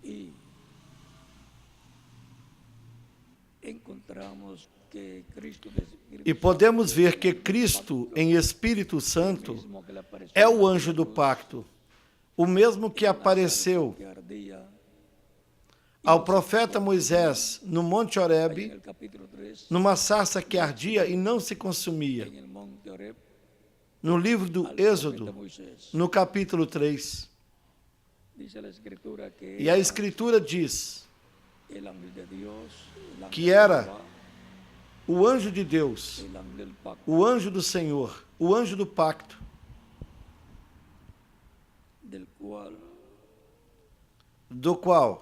Speaker 1: Y encontramos que Cristo de Espíritu
Speaker 2: E podemos ver que Cristo, em Espírito Santo,
Speaker 1: mismo que le apareció
Speaker 2: é o
Speaker 1: en la
Speaker 2: anjo do
Speaker 1: cruz,
Speaker 2: pacto, o mesmo que
Speaker 1: en la
Speaker 2: apareceu
Speaker 1: zarza que ardía,
Speaker 2: ao profeta Moisés no Monte
Speaker 1: ahí en
Speaker 2: Horebe,
Speaker 1: el capítulo 3,
Speaker 2: numa sarça que ardia e não se consumia.
Speaker 1: en el monte Horeb,
Speaker 2: No livro do
Speaker 1: al profeta
Speaker 2: Êxodo,
Speaker 1: Moisés.
Speaker 2: no capítulo 3.
Speaker 1: Dice la Escritura que
Speaker 2: E a Escritura diz:
Speaker 1: el ángel de Dios, el ángel
Speaker 2: que
Speaker 1: de
Speaker 2: era
Speaker 1: Jehová,
Speaker 2: o anjo de Deus,
Speaker 1: el ángel del pacto,
Speaker 2: o anjo do Senhor, o anjo do pacto,
Speaker 1: del cual
Speaker 2: do qual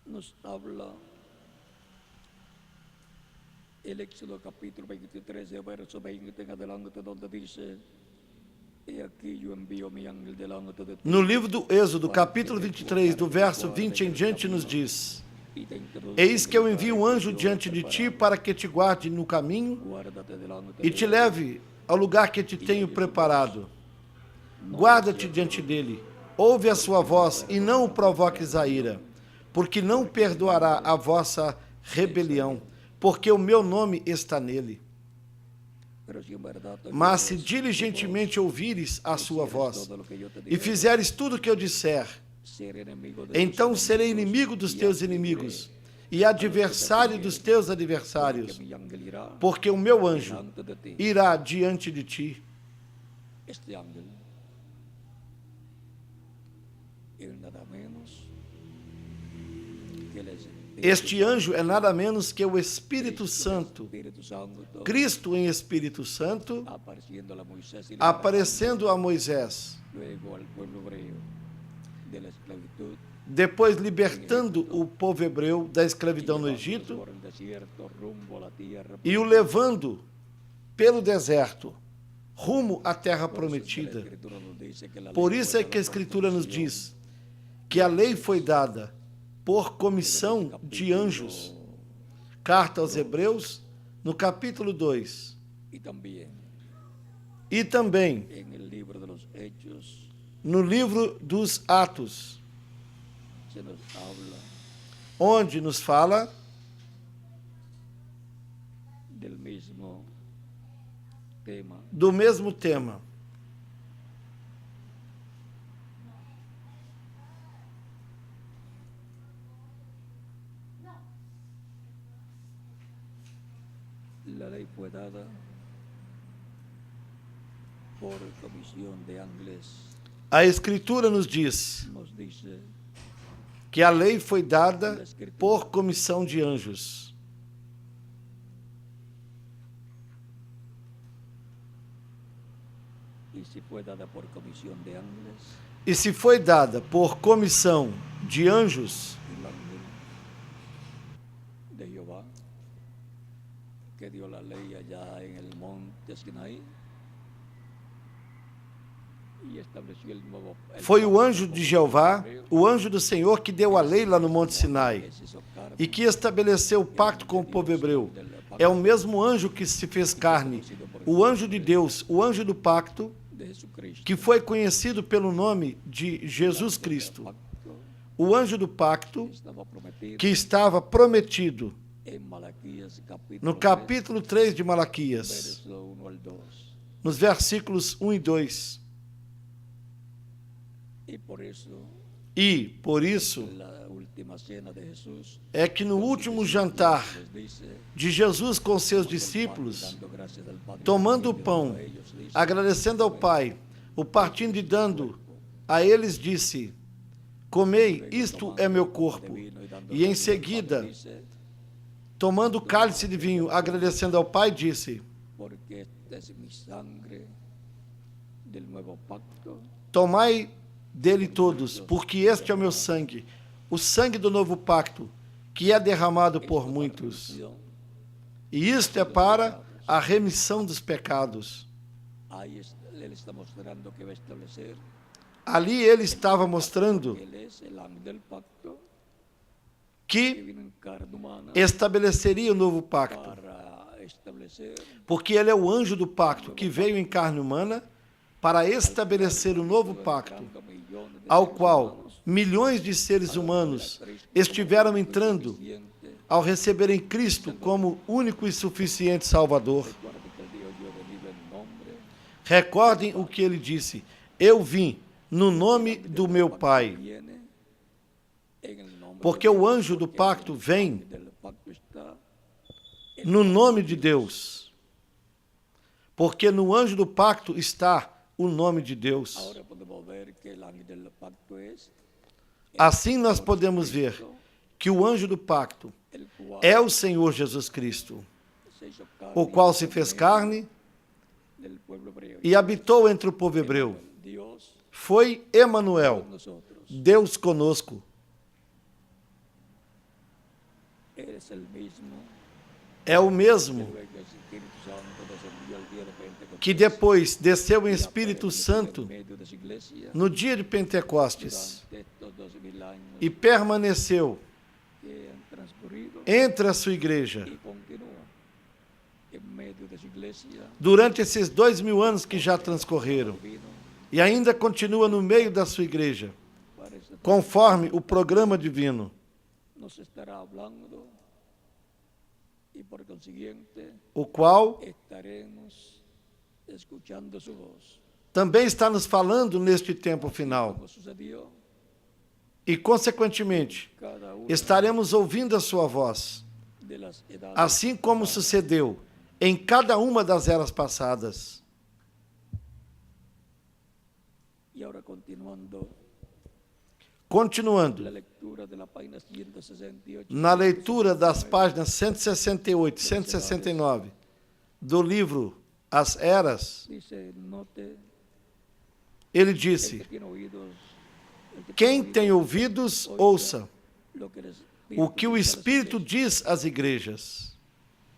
Speaker 1: nos habla el Éxodo capítulo 23, verso 20 en adelante, donde dice: "He aquí yo envío mi ángel delante de ti,
Speaker 2: no livro do Êxodo,
Speaker 1: para
Speaker 2: capítulo
Speaker 1: que te
Speaker 2: 23, do
Speaker 1: guarde,
Speaker 2: verso
Speaker 1: guarde
Speaker 2: 20 em
Speaker 1: el
Speaker 2: diante,
Speaker 1: camino,
Speaker 2: nos diz:
Speaker 1: y te introduzca
Speaker 2: Eis que eu
Speaker 1: en el
Speaker 2: envio um
Speaker 1: lugar
Speaker 2: anjo
Speaker 1: que yo he
Speaker 2: diante de ti
Speaker 1: preparado.
Speaker 2: para que te guarde no caminho
Speaker 1: Guárdate delante
Speaker 2: e
Speaker 1: de
Speaker 2: te
Speaker 1: él,
Speaker 2: leve ao lugar que te tenho preparado.
Speaker 1: no
Speaker 2: Guarda-te
Speaker 1: deseches
Speaker 2: diante dele, ouve a sua voz e não o provoques a ira, porque não perdoará a vossa rebelião, porque o meu nome está nele.
Speaker 1: Pero si en verdad
Speaker 2: Mas se
Speaker 1: oyeres
Speaker 2: diligentemente ouvires a sua
Speaker 1: hicieres
Speaker 2: voz
Speaker 1: todo lo que yo te
Speaker 2: e
Speaker 1: dijere,
Speaker 2: fizeres tudo o que eu disser,
Speaker 1: seré enemigo de
Speaker 2: então
Speaker 1: tus
Speaker 2: serei
Speaker 1: enemigos,
Speaker 2: inimigo dos
Speaker 1: y
Speaker 2: teus
Speaker 1: afligiré
Speaker 2: inimigos e adversário dos teus
Speaker 1: porque
Speaker 2: adversários,
Speaker 1: mi ángel irá
Speaker 2: porque o meu anjo
Speaker 1: delante de ti.
Speaker 2: irá diante de ti.
Speaker 1: Este ángel es nada menos que el
Speaker 2: Este anjo é nada menos que o Espírito Santo,
Speaker 1: Espíritu Santo,
Speaker 2: Cristo em Espírito Santo,
Speaker 1: apareciendo a Moisés y
Speaker 2: aparecendo a Moisés,
Speaker 1: luego al pueblo hebreo de la esclavitud
Speaker 2: depois libertando o povo hebreu da escravidão no Egito
Speaker 1: por el desierto rumbo a la tierra.
Speaker 2: e o levando pelo deserto, rumo à terra prometida. Por isso é que a Escritura nos diz que a lei foi dada por comissão de anjos. Carta aos Hebreus, no capítulo 2. E também
Speaker 1: en el libro de los Hechos
Speaker 2: no livro dos Atos,
Speaker 1: se nos habla
Speaker 2: onde nos fala
Speaker 1: del mismo tema.
Speaker 2: do mesmo tema.
Speaker 1: La ley fue dada por comisión de ángeles.
Speaker 2: A Escritura nos diz
Speaker 1: Nos dice
Speaker 2: que a lei foi dada por comissão de anjos.
Speaker 1: y si fue dada por comisión de ángeles,
Speaker 2: E se foi dada por comissão de anjos,
Speaker 1: el ángel de Jehová que dio la ley allá en el monte Sinaí y estableció el nuevo
Speaker 2: foi o anjo de Jeová, o anjo do Senhor, que deu a lei lá no Monte Sinai e que estabeleceu o pacto com o povo hebreu. É o mesmo anjo que se fez carne, o anjo de Deus, o anjo do pacto,
Speaker 1: de Jesucristo,
Speaker 2: que foi conhecido pelo nome de Jesus Cristo, o anjo do pacto
Speaker 1: estaba prometido
Speaker 2: que estava prometido
Speaker 1: en Malaquías
Speaker 2: no
Speaker 1: capítulo
Speaker 2: capítulo 3 de
Speaker 1: 3,
Speaker 2: Malaquias,
Speaker 1: verso 1 al 2.
Speaker 2: nos versículos 1 e 2.
Speaker 1: Y por eso,
Speaker 2: E, por isso,
Speaker 1: la última cena de Jesús,
Speaker 2: é que no último jantar
Speaker 1: les dice,
Speaker 2: de Jesus com seus discípulos, tomando o pão, agradecendo ao Pai, o partindo e dando a eles, disse: Comei, isto é meu corpo. E em seguida, tomando o cálice de vinho, agradecendo ao Pai, disse:
Speaker 1: porque esta es mi sangre del nuevo pacto,
Speaker 2: Tomai dele todos, porque este é o meu sangue, o sangue do novo pacto, que é derramado por muitos. E isto é para a remissão dos pecados.
Speaker 1: ahí él está mostrando que va a establecer,
Speaker 2: Ali ele estava mostrando
Speaker 1: él es el ángel del pacto
Speaker 2: que
Speaker 1: que vino en carne humana
Speaker 2: estabeleceria o novo pacto,
Speaker 1: para establecer
Speaker 2: porque ele é o anjo do pacto que veio em carne humana para estabelecer o novo pacto,
Speaker 1: millones de
Speaker 2: ao
Speaker 1: seres
Speaker 2: qual
Speaker 1: humanos
Speaker 2: milhões de seres humanos estiveram entrando
Speaker 1: suficiente.
Speaker 2: ao receberem Cristo como único e suficiente Salvador.
Speaker 1: Recuerda que él dijo, yo he venido en nombre
Speaker 2: Recordem o que ele disse: Eu vim no nome do meu Pai.
Speaker 1: viene en el nombre
Speaker 2: Porque o anjo do pacto vem
Speaker 1: del pacto está.
Speaker 2: no nome de Deus. Porque no anjo do pacto está o nome de Deus.
Speaker 1: Ahora podemos ver que el ángel del pacto es
Speaker 2: Assim nós podemos ver que o anjo do pacto
Speaker 1: el cual
Speaker 2: é o Senhor Jesus Cristo,
Speaker 1: se hizo carne
Speaker 2: o qual se fez carne
Speaker 1: del pueblo hebreo.
Speaker 2: e habitou entre o povo hebreu.
Speaker 1: Dios
Speaker 2: Foi Emanuel,
Speaker 1: con nosotros.
Speaker 2: Deus conosco.
Speaker 1: Eres el mismo
Speaker 2: É o mesmo
Speaker 1: luego el Espíritu Santo descendió el día de Pentecostés.
Speaker 2: que depois desceu em Espírito
Speaker 1: En
Speaker 2: Santo
Speaker 1: medio de su iglesia
Speaker 2: no dia de Pentecostes
Speaker 1: durante estos 2000 años
Speaker 2: e permaneceu
Speaker 1: que han transcurrido
Speaker 2: entre a sua igreja
Speaker 1: y continúa en medio de su iglesia.
Speaker 2: durante esses 2000 anos que já transcorreram
Speaker 1: Vino
Speaker 2: e ainda continua no meio da sua igreja,
Speaker 1: para esta
Speaker 2: conforme o programa divino,
Speaker 1: nos estará hablando y por consiguiente
Speaker 2: o qual
Speaker 1: estaremos escuchando su voz.
Speaker 2: também está nos falando neste tempo final.
Speaker 1: Como sucedió,
Speaker 2: E, consequentemente,
Speaker 1: cada una
Speaker 2: estaremos ouvindo a sua voz,
Speaker 1: de las edades.
Speaker 2: assim como sucedeu em cada uma das eras passadas.
Speaker 1: Y ahora continuando
Speaker 2: Continuando,
Speaker 1: la lectura de la página 168.
Speaker 2: na leitura das páginas 168 e 169 do livro As Eras,
Speaker 1: Dice, note,
Speaker 2: ele
Speaker 1: el
Speaker 2: disse:
Speaker 1: que tiene oídos, el que
Speaker 2: quem
Speaker 1: tiene
Speaker 2: tem
Speaker 1: oídos,
Speaker 2: ouvidos,
Speaker 1: oiga
Speaker 2: ouça
Speaker 1: lo que el
Speaker 2: o que o
Speaker 1: dice a las
Speaker 2: Espírito
Speaker 1: iglesias.
Speaker 2: diz às igrejas.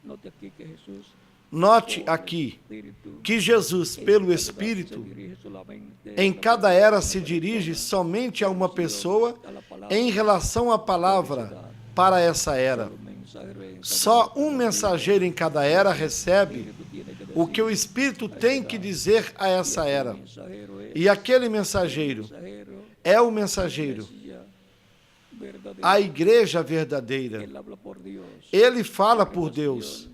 Speaker 1: Note aquí que Jesús,
Speaker 2: Note
Speaker 1: por el
Speaker 2: aqui
Speaker 1: Espíritu,
Speaker 2: que Jesus,
Speaker 1: en
Speaker 2: pelo
Speaker 1: cada
Speaker 2: Espírito,
Speaker 1: se dirige solamente
Speaker 2: em
Speaker 1: a la
Speaker 2: cada
Speaker 1: persona,
Speaker 2: era se dirige somente a uma pessoa
Speaker 1: a la palabra,
Speaker 2: em relação à palavra para essa era.
Speaker 1: solo un mensajero en cada
Speaker 2: Só
Speaker 1: era.
Speaker 2: um mensageiro em cada era recebe
Speaker 1: Espíritu tiene que
Speaker 2: o que o
Speaker 1: decir,
Speaker 2: Espírito tem que dizer a essa era.
Speaker 1: mensajero es
Speaker 2: E aquele mensageiro
Speaker 1: mensajero,
Speaker 2: é o mensageiro,
Speaker 1: iglesia verdadera.
Speaker 2: a igreja verdadeira.
Speaker 1: Él habla por Dios,
Speaker 2: Ele fala por Deus,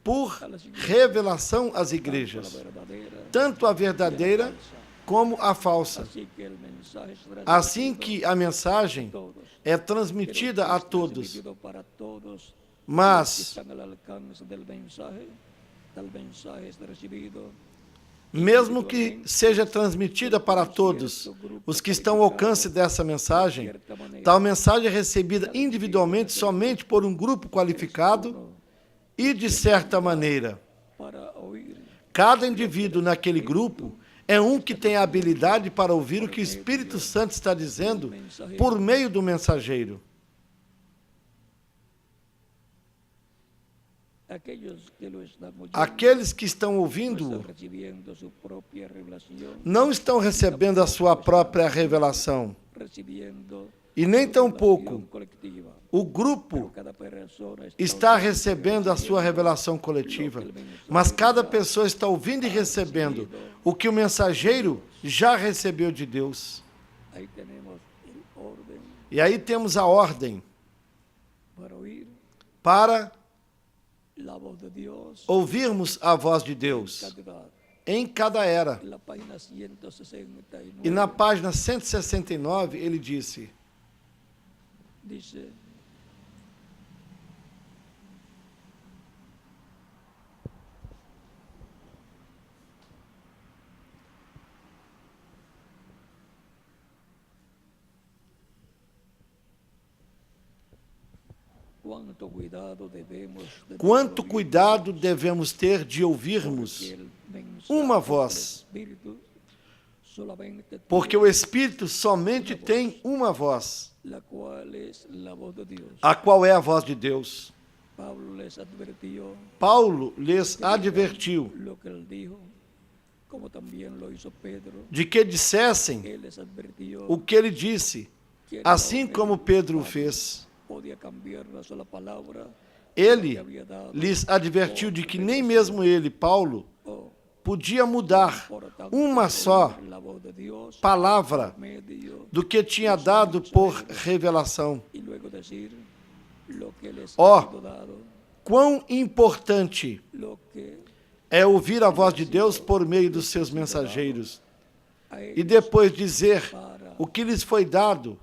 Speaker 2: por revelação às igrejas,
Speaker 1: la verdadera,
Speaker 2: tanto a verdadeira como a falsa.
Speaker 1: así que el mensaje será
Speaker 2: Assim
Speaker 1: transmitido
Speaker 2: que a mensagem
Speaker 1: a todos,
Speaker 2: é transmitida a
Speaker 1: pero es
Speaker 2: todos,
Speaker 1: transmitido para todos que
Speaker 2: mas
Speaker 1: están al alcance del mensaje es recibido
Speaker 2: mesmo que seja transmitida para todos os que estão ao alcance dessa mensagem, tal mensagem é recebida individualmente somente por um grupo qualificado e, de certa maneira,
Speaker 1: para oír
Speaker 2: cada indivíduo naquele grupo é um que tem a habilidade para ouvir o que o Espírito Santo está dizendo por meio do mensageiro.
Speaker 1: aquellos que lo están oyendo,
Speaker 2: Aqueles que estão
Speaker 1: no
Speaker 2: ouvindo
Speaker 1: están recibiendo su propia revelación,
Speaker 2: não estão recebendo a sua própria revelação,
Speaker 1: recibiendo
Speaker 2: e nem
Speaker 1: su
Speaker 2: tampouco
Speaker 1: revelación colectiva.
Speaker 2: o grupo
Speaker 1: Cada persona
Speaker 2: está recebendo a sua revelação coletiva, mas cada pessoa está ouvindo e recebendo o que o mensageiro já recebeu de Deus.
Speaker 1: Ahí tenemos el orden
Speaker 2: E aí temos a ordem
Speaker 1: para oír
Speaker 2: para
Speaker 1: la voz de Dios
Speaker 2: ouvirmos a voz de Deus
Speaker 1: cada
Speaker 2: em cada era.
Speaker 1: en la página 169
Speaker 2: E na página 169 ele disse:
Speaker 1: dice
Speaker 2: quanto cuidado devemos ter de ouvirmos uma voz, porque o Espírito somente tem uma voz, a qual é a voz de Deus. Paulo lhes advertiu de que dissessem o que ele disse, assim como Pedro o fez. Ele lhes advertiu de que nem mesmo ele, Paulo, podia mudar uma só palavra do que tinha dado por revelação. Ó, quão importante é ouvir a voz de Deus por meio dos seus mensageiros e depois dizer o que lhes foi dado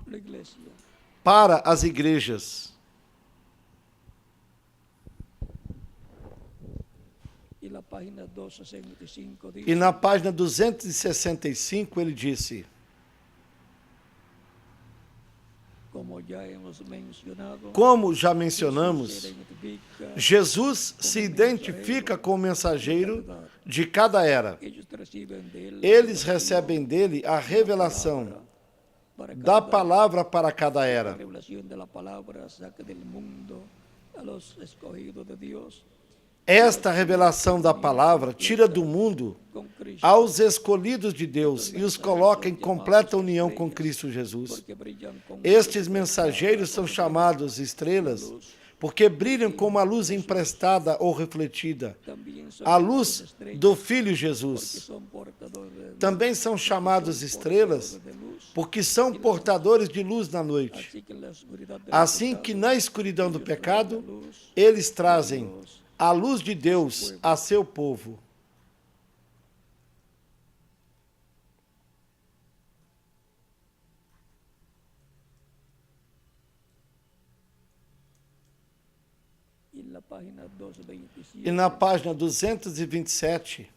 Speaker 2: para as igrejas. E na página 265 ele disse:
Speaker 1: Como já hemos mencionado,
Speaker 2: Como já
Speaker 1: se
Speaker 2: mencionamos,
Speaker 1: identifica
Speaker 2: Jesus se identifica com o mensageiro de cada era.
Speaker 1: ellos reciben de él
Speaker 2: Eles recebem dele a revelação
Speaker 1: para
Speaker 2: da palavra para cada
Speaker 1: la
Speaker 2: era.
Speaker 1: revelación de la palabra saca del mundo a los escogidos de Dios
Speaker 2: Esta revelação da palavra tira do mundo
Speaker 1: con Cristo,
Speaker 2: aos escolhidos de Deus e os coloca em completa união com Cristo Jesus.
Speaker 1: porque brillan con
Speaker 2: Estes mensageiros são chamados estrelas porque brilham com uma luz emprestada ou refletida,
Speaker 1: también son
Speaker 2: a luz
Speaker 1: estrellas,
Speaker 2: do Filho
Speaker 1: que
Speaker 2: Jesus.
Speaker 1: son portadores de luz,
Speaker 2: Também são chamados estrelas
Speaker 1: de luz,
Speaker 2: porque são portadores de luz na noite.
Speaker 1: así que en la oscuridad del
Speaker 2: Assim
Speaker 1: pecado,
Speaker 2: que na escuridão do pecado,
Speaker 1: luz
Speaker 2: eles trazem a luz de Deus a seu povo.
Speaker 1: y en la página 227
Speaker 2: E na página 227,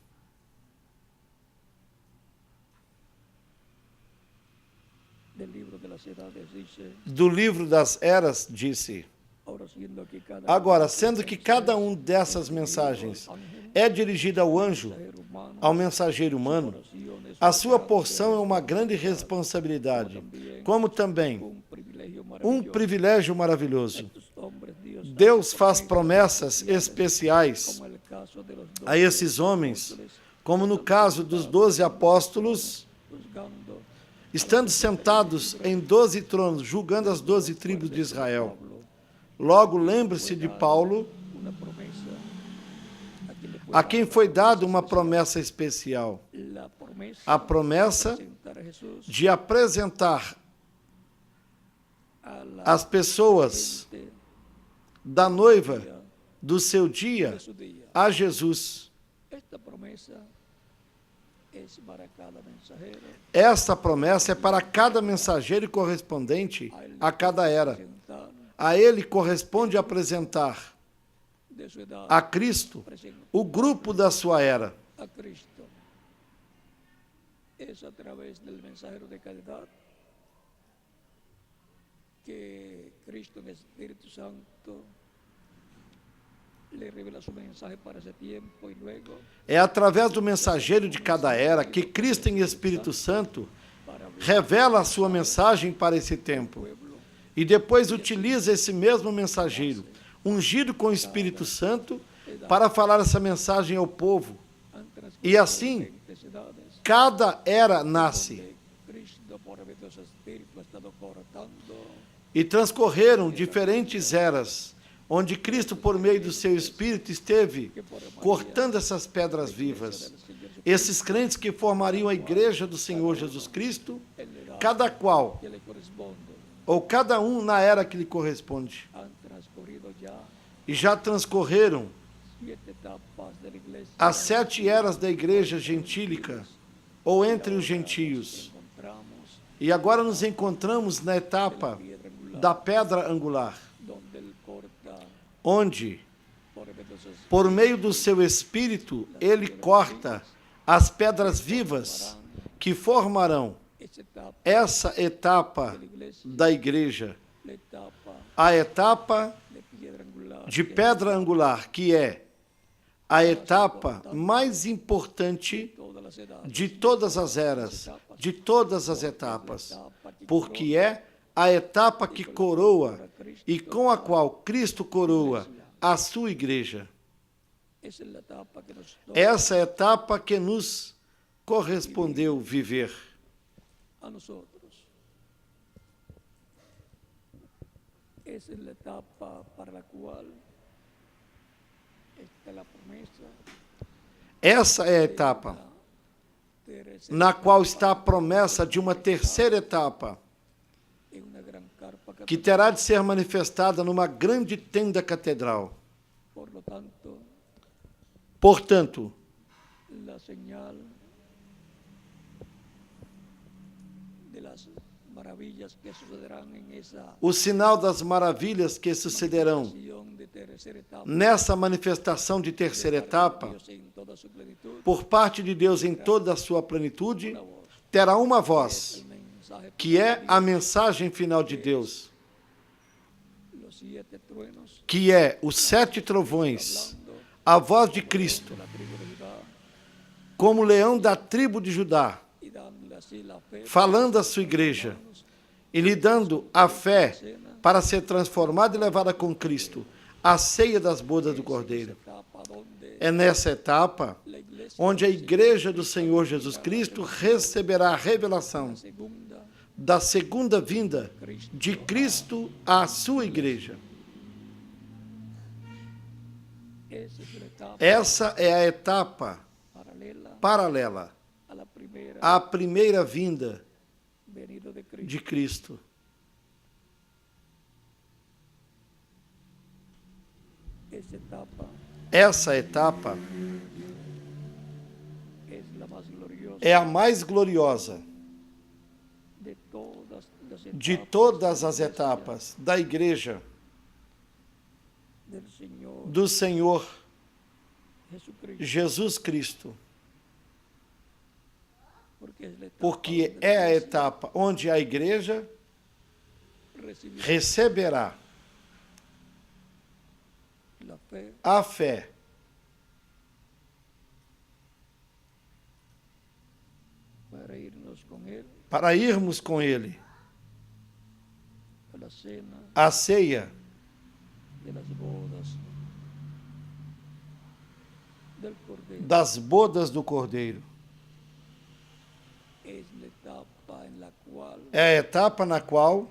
Speaker 1: del libro de las edades dice,
Speaker 2: do livro das eras, disse: Agora, sendo que cada um dessas mensagens é dirigida ao anjo, ao mensageiro humano, a sua porção é uma grande responsabilidade, como também um privilégio maravilhoso. Deus faz promessas especiais a esses homens, como no caso dos 12 apóstolos, estando sentados em 12 tronos, julgando as 12 tribos de Israel. Logo, lembre-se de Paulo, a quem foi dada uma promessa especial. A promessa de apresentar as pessoas da noiva do seu dia a Jesus. Esta promessa é para cada mensageiro correspondente a cada era. A ele corresponde apresentar a Cristo o grupo da sua era.
Speaker 1: a Cristo. Es a través del mensajero de caridad que Cristo en Espíritu Santo le revela su mensaje para ese tiempo y luego
Speaker 2: É através do mensageiro de cada era que Cristo em Espírito Santo revela a sua mensagem para esse tempo. E depois utiliza esse mesmo mensageiro, ungido com o Espírito Santo, para falar essa mensagem ao povo. E assim, cada era nasce. E transcorreram diferentes eras, onde Cristo, por meio do seu Espírito, esteve cortando essas pedras vivas. Esses crentes que formariam a igreja do Senhor Jesus Cristo, cada qual, ou cada um na era que lhe corresponde. E já transcorreram as 7 eras da igreja gentílica, ou entre os gentios. E agora nos encontramos na etapa da pedra angular, onde, por meio do seu Espírito, ele corta as pedras vivas que formarão essa etapa da igreja, a etapa de pedra angular, que é a etapa mais importante de todas as eras, de todas as etapas, porque é a etapa que coroa e com a qual Cristo coroa a sua igreja. Essa é a etapa que nos correspondeu viver.
Speaker 1: a nosotros. Esa es la etapa para la cual está la promesa
Speaker 2: Essa é a etapa na qual está a promessa de uma terceira etapa,
Speaker 1: en una gran carpa
Speaker 2: que terá de ser manifestada numa grande tenda catedral.
Speaker 1: por lo tanto,
Speaker 2: Portanto,
Speaker 1: la señal de las maravillas que sucederán en esa
Speaker 2: o sinal das maravilhas que sucederão
Speaker 1: acción de tercera etapa
Speaker 2: nessa manifestação de terceira etapa,
Speaker 1: Dios en toda su plenitud,
Speaker 2: por parte de Deus em toda a sua plenitude, terá uma voz,
Speaker 1: el mensaje
Speaker 2: que é a mensagem final de Deus,
Speaker 1: 7 truenos,
Speaker 2: que é os 7 trovões,
Speaker 1: hablando
Speaker 2: a voz de Cristo,
Speaker 1: de la tribu de Judá
Speaker 2: como leão da tribo de Judá,
Speaker 1: y dándole así la fe
Speaker 2: falando à sua igreja e lhe dando a fé para ser transformada e levada com Cristo à ceia das bodas do Cordeiro.
Speaker 1: etapa donde
Speaker 2: É nessa etapa
Speaker 1: la iglesia
Speaker 2: onde a igreja do Senhor Jesus Cristo receberá a revelação
Speaker 1: segunda
Speaker 2: da segunda vinda de Cristo à sua igreja.
Speaker 1: esa es la etapa
Speaker 2: Essa é a etapa
Speaker 1: paralela
Speaker 2: paralela
Speaker 1: a la primera
Speaker 2: à primeira vinda
Speaker 1: venida de Cristo.
Speaker 2: de Cristo.
Speaker 1: Esa etapa
Speaker 2: Essa etapa
Speaker 1: es la más gloriosa
Speaker 2: é a mais gloriosa
Speaker 1: de todas las
Speaker 2: de
Speaker 1: etapas
Speaker 2: todas as etapas da igreja
Speaker 1: del Señor
Speaker 2: do Senhor
Speaker 1: Jesucristo,
Speaker 2: Jesus Cristo,
Speaker 1: porque es la etapa
Speaker 2: porque
Speaker 1: donde
Speaker 2: é
Speaker 1: la
Speaker 2: a
Speaker 1: iglesia
Speaker 2: etapa onde a igreja
Speaker 1: recibirá
Speaker 2: receberá
Speaker 1: la fe
Speaker 2: a fé
Speaker 1: para irnos con Él
Speaker 2: para irmos com Ele
Speaker 1: a la cena
Speaker 2: à ceia
Speaker 1: de las bodas del Cordero.
Speaker 2: das bodas do Cordeiro.
Speaker 1: Es la etapa en la cual
Speaker 2: É a etapa na qual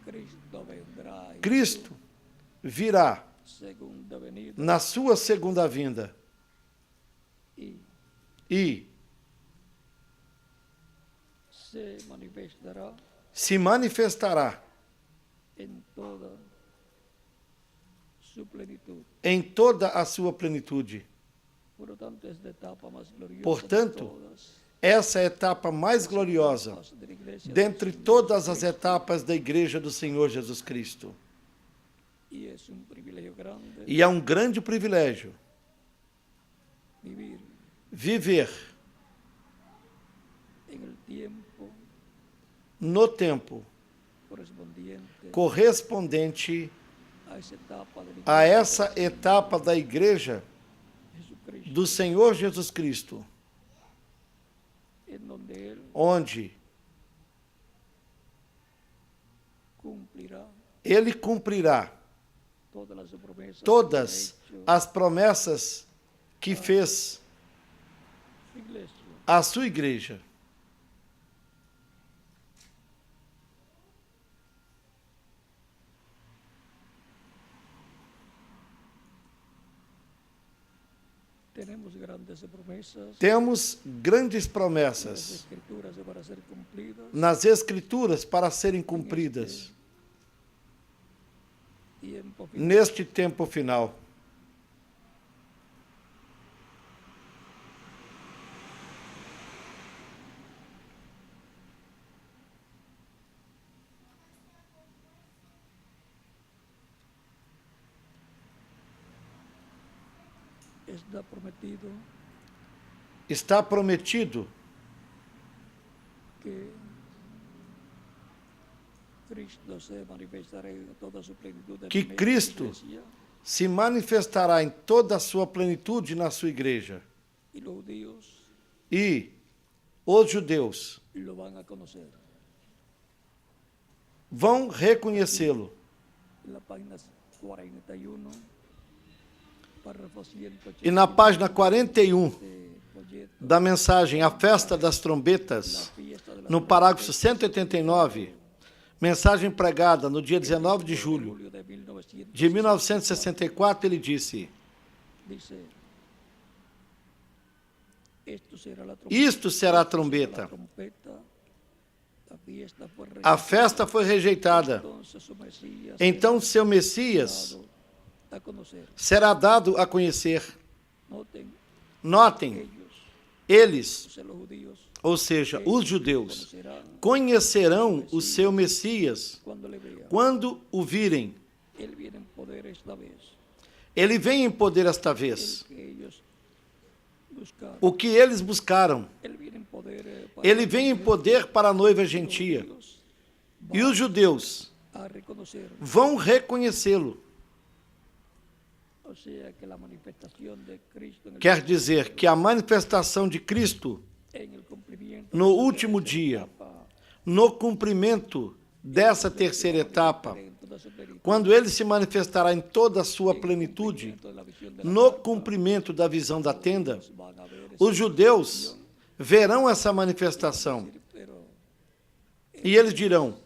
Speaker 1: Cristo vendrá en
Speaker 2: Cristo virá
Speaker 1: su segunda venida
Speaker 2: na sua segunda vinda
Speaker 1: y
Speaker 2: e
Speaker 1: se manifestará
Speaker 2: se manifestará
Speaker 1: en toda su plenitud.
Speaker 2: em toda a sua plenitude.
Speaker 1: Por lo tanto, es la etapa más gloriosa
Speaker 2: Portanto,
Speaker 1: de todas
Speaker 2: essa é a etapa mais gloriosa
Speaker 1: las etapas de la iglesia
Speaker 2: dentre todas as etapas da igreja do Senhor Jesus Cristo.
Speaker 1: y es un privilegio grande
Speaker 2: E é um grande privilégio
Speaker 1: vivir
Speaker 2: viver
Speaker 1: en el tiempo
Speaker 2: no tempo
Speaker 1: correspondiente
Speaker 2: correspondente
Speaker 1: a esa etapa de la
Speaker 2: a
Speaker 1: iglesia
Speaker 2: essa etapa da igreja
Speaker 1: Jesucristo,
Speaker 2: do Senhor Jesus Cristo,
Speaker 1: en donde Él
Speaker 2: onde
Speaker 1: cumplirá
Speaker 2: Ele cumprirá
Speaker 1: todas las promesas
Speaker 2: todas
Speaker 1: que ha hecho
Speaker 2: as promessas que fez
Speaker 1: su iglesia.
Speaker 2: à sua igreja.
Speaker 1: Tenemos grandes promesas
Speaker 2: Temos grandes
Speaker 1: en las
Speaker 2: promessas
Speaker 1: escrituras para ser cumplidas
Speaker 2: nas Escrituras para serem cumpridas
Speaker 1: tiempo final.
Speaker 2: neste tempo final.
Speaker 1: Está prometido
Speaker 2: Está prometido
Speaker 1: que Cristo se manifestará en toda su plenitud en
Speaker 2: que
Speaker 1: medio de la
Speaker 2: Cristo
Speaker 1: iglesia,
Speaker 2: se manifestará em toda a sua plenitude na sua igreja.
Speaker 1: y los judíos
Speaker 2: E os judeus
Speaker 1: lo van a conocer.
Speaker 2: vão reconhecê-lo.
Speaker 1: En la página 41, párrafo 180
Speaker 2: E na página 41
Speaker 1: de folleto,
Speaker 2: da mensagem A Festa das Trombetas,
Speaker 1: fiesta de las
Speaker 2: no parágrafo 189, mensagem pregada no dia 19 de julho
Speaker 1: julio de 1900,
Speaker 2: de 1964, ele disse:
Speaker 1: dice,
Speaker 2: Isto será a trombeta. A festa foi rejeitada. Então seu Messias será dado a conhecer. Notem, eles, ou seja, os judeus, conhecerão o seu Messias quando o virem. Ele vem em poder esta vez. O que eles buscaram. Ele vem em poder para a noiva gentia. E os judeus
Speaker 1: a reconocer,
Speaker 2: vão reconhecê-lo.
Speaker 1: o sea que la manifestación de Cristo en el,
Speaker 2: Quer dizer que a manifestação de Cristo
Speaker 1: en el cumplimiento
Speaker 2: no último dia, no cumprimento dessa terceira etapa,
Speaker 1: en toda su plenitud,
Speaker 2: quando ele se manifestará em toda a sua plenitude,
Speaker 1: de la visión de
Speaker 2: no cumprimento da visão da tenda,
Speaker 1: van a ver,
Speaker 2: os judeus verão essa manifestação
Speaker 1: pero
Speaker 2: e eles dirão: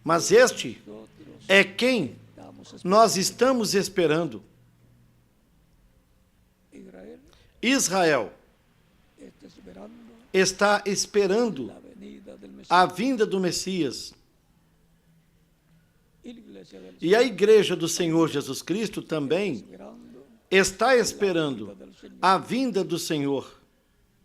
Speaker 2: mas este
Speaker 1: nosotros
Speaker 2: é quem
Speaker 1: estamos
Speaker 2: nós estamos esperando.
Speaker 1: Israel
Speaker 2: Israel
Speaker 1: está esperando
Speaker 2: está esperando
Speaker 1: la venida del Mesías
Speaker 2: a vinda do Messias.
Speaker 1: y la iglesia del
Speaker 2: E a igreja do Senhor Jesus Cristo também
Speaker 1: esperando,
Speaker 2: está esperando a vinda do Senhor,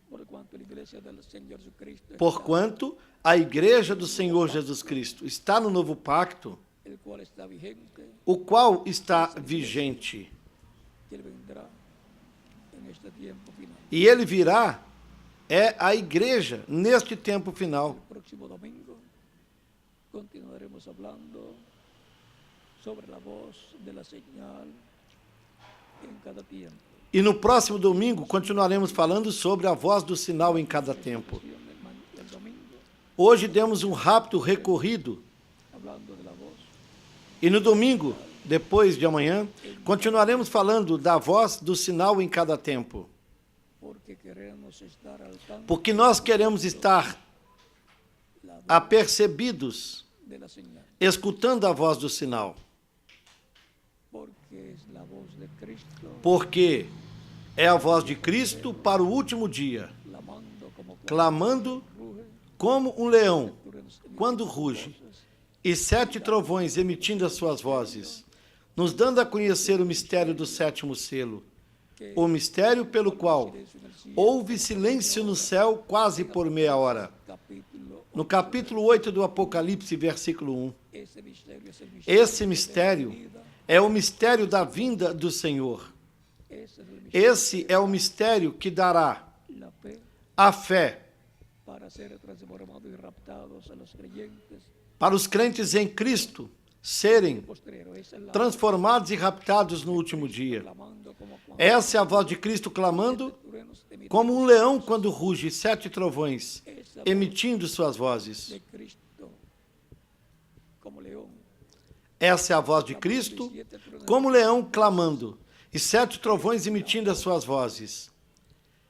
Speaker 1: por cuanto la iglesia del Señor Jesucristo,
Speaker 2: porquanto a igreja do Senhor Jesus Cristo está no novo pacto,
Speaker 1: el cual está vigente,
Speaker 2: o qual está vigente.
Speaker 1: que él vendrá en este tiempo final.
Speaker 2: E ele virá, é a igreja, neste tempo final.
Speaker 1: El próximo domingo continuaremos hablando sobre la voz de la señal en cada tiempo.
Speaker 2: E no próximo domingo continuaremos falando sobre a voz do sinal em cada tempo.
Speaker 1: El domingo
Speaker 2: Hoje demos um rápido recorrido
Speaker 1: hablando de la voz,
Speaker 2: e no domingo, depois de amanhã, continuaremos falando da voz do sinal em cada tempo.
Speaker 1: porque queremos estar al tanto
Speaker 2: Porque nós queremos estar apercebidos,
Speaker 1: de la señal,
Speaker 2: escutando a voz do sinal.
Speaker 1: porque es la voz de Cristo
Speaker 2: Porque é a voz de Cristo para o último dia,
Speaker 1: clamando como
Speaker 2: clamando
Speaker 1: ruge,
Speaker 2: como um leão
Speaker 1: truenos
Speaker 2: quando ruge, e 7 trovões emitindo as suas vozes, nos dando a conhecer o mistério do 7º selo, o mistério pelo qual houve silêncio no céu quase por meia hora.
Speaker 1: capítulo.
Speaker 2: No capítulo 8 do Apocalipse, versículo 1.
Speaker 1: Ese misterio es el misterio
Speaker 2: Esse mistério é o mistério da vinda do Senhor.
Speaker 1: ese es el misterio,
Speaker 2: Esse é o mistério que dará
Speaker 1: la fe
Speaker 2: a fé
Speaker 1: para ser transformados y raptados a los creyentes
Speaker 2: para os crentes em Cristo serem
Speaker 1: postrero. Esa es la
Speaker 2: transformados e raptados no último dia.
Speaker 1: clamando como
Speaker 2: Essa é a voz de Cristo clamando
Speaker 1: truenos de
Speaker 2: como um leão quando ruge, 7 trovões, emitindo suas vozes.
Speaker 1: de Cristo como león.
Speaker 2: Essa é a voz de Cristo como leão clamando, e 7 trovões emitindo as suas vozes.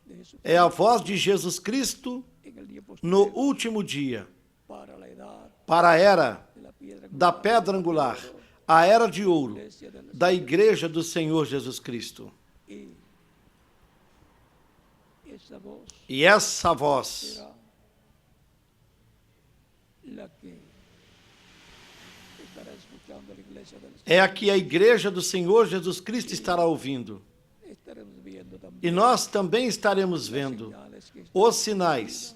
Speaker 1: De Jesús
Speaker 2: É a voz de Jesus Cristo
Speaker 1: en el día
Speaker 2: no
Speaker 1: postrero
Speaker 2: último dia,
Speaker 1: para la edad
Speaker 2: para a era
Speaker 1: de la piedra
Speaker 2: da pedra angular, a era de ouro
Speaker 1: iglesia de la
Speaker 2: da igreja do Senhor Jesus Cristo.
Speaker 1: y esa voz
Speaker 2: E essa voz
Speaker 1: será la que estará escuchando la iglesia del Señor.
Speaker 2: é a que a igreja do Senhor Jesus Cristo estará ouvindo.
Speaker 1: Estaremos viendo también
Speaker 2: E nós também estaremos vendo
Speaker 1: señales que
Speaker 2: os sinais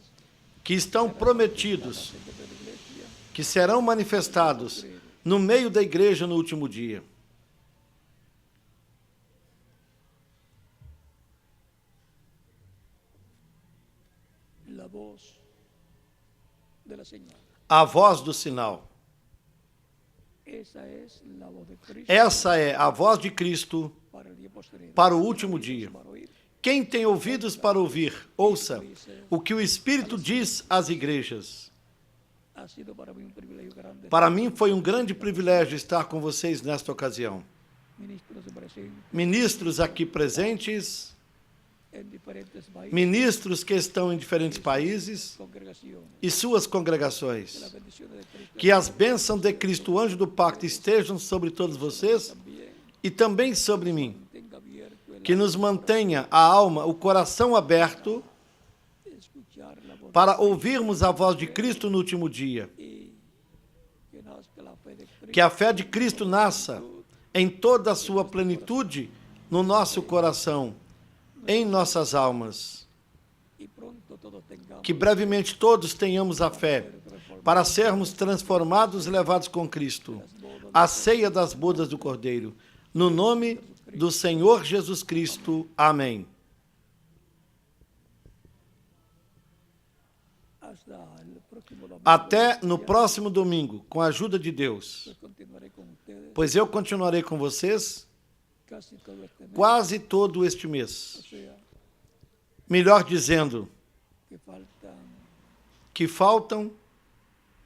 Speaker 2: que estão prometidos,
Speaker 1: están dentro de la iglesia
Speaker 2: que serão manifestados no meio da igreja no último dia.
Speaker 1: la voz de la señal.
Speaker 2: A voz do sinal.
Speaker 1: Esa es la voz de Cristo
Speaker 2: Essa é a voz de Cristo
Speaker 1: para el día postrero.
Speaker 2: para o último dia.
Speaker 1: Para oír.
Speaker 2: Quem tem ouvidos para ouvir, ouça o que o Espírito diz às igrejas.
Speaker 1: Ha sido para mí un privilegio grande.
Speaker 2: Para mim foi um grande privilégio estar com vocês nesta ocasião.
Speaker 1: Ministros presentes
Speaker 2: Ministros aqui presentes,
Speaker 1: en diferentes países,
Speaker 2: ministros que estão em diferentes países
Speaker 1: congregaciones.
Speaker 2: e suas congregações.
Speaker 1: Las bendiciones de Cristo
Speaker 2: Que as bênçãos de Cristo, o anjo do pacto, estejam sobre todos vocês
Speaker 1: también
Speaker 2: e também sobre mim.
Speaker 1: tenga abierto el
Speaker 2: Que nos mantenha a alma, o coração aberto
Speaker 1: escuchar la voz
Speaker 2: para ouvirmos a voz de Cristo no último dia.
Speaker 1: y que nazca la fe de Cristo
Speaker 2: Que a fé de Cristo nasça em toda a sua plenitude no nosso coração, em nossas almas.
Speaker 1: y pronto todos tengamos
Speaker 2: Que brevemente todos tenhamos a fé para sermos transformados e levados com Cristo, a ceia das bodas do Cordeiro. No nome do Senhor Jesus Cristo. Amém.
Speaker 1: hasta el próximo domingo.
Speaker 2: Até no próximo domingo, com a ajuda de Deus.
Speaker 1: pues continuaré con ustedes
Speaker 2: Pois eu continuarei com vocês
Speaker 1: casi todo este mes.
Speaker 2: quase todo este
Speaker 1: O
Speaker 2: mês.
Speaker 1: sea,
Speaker 2: Melhor dizendo,
Speaker 1: que faltan
Speaker 2: que faltam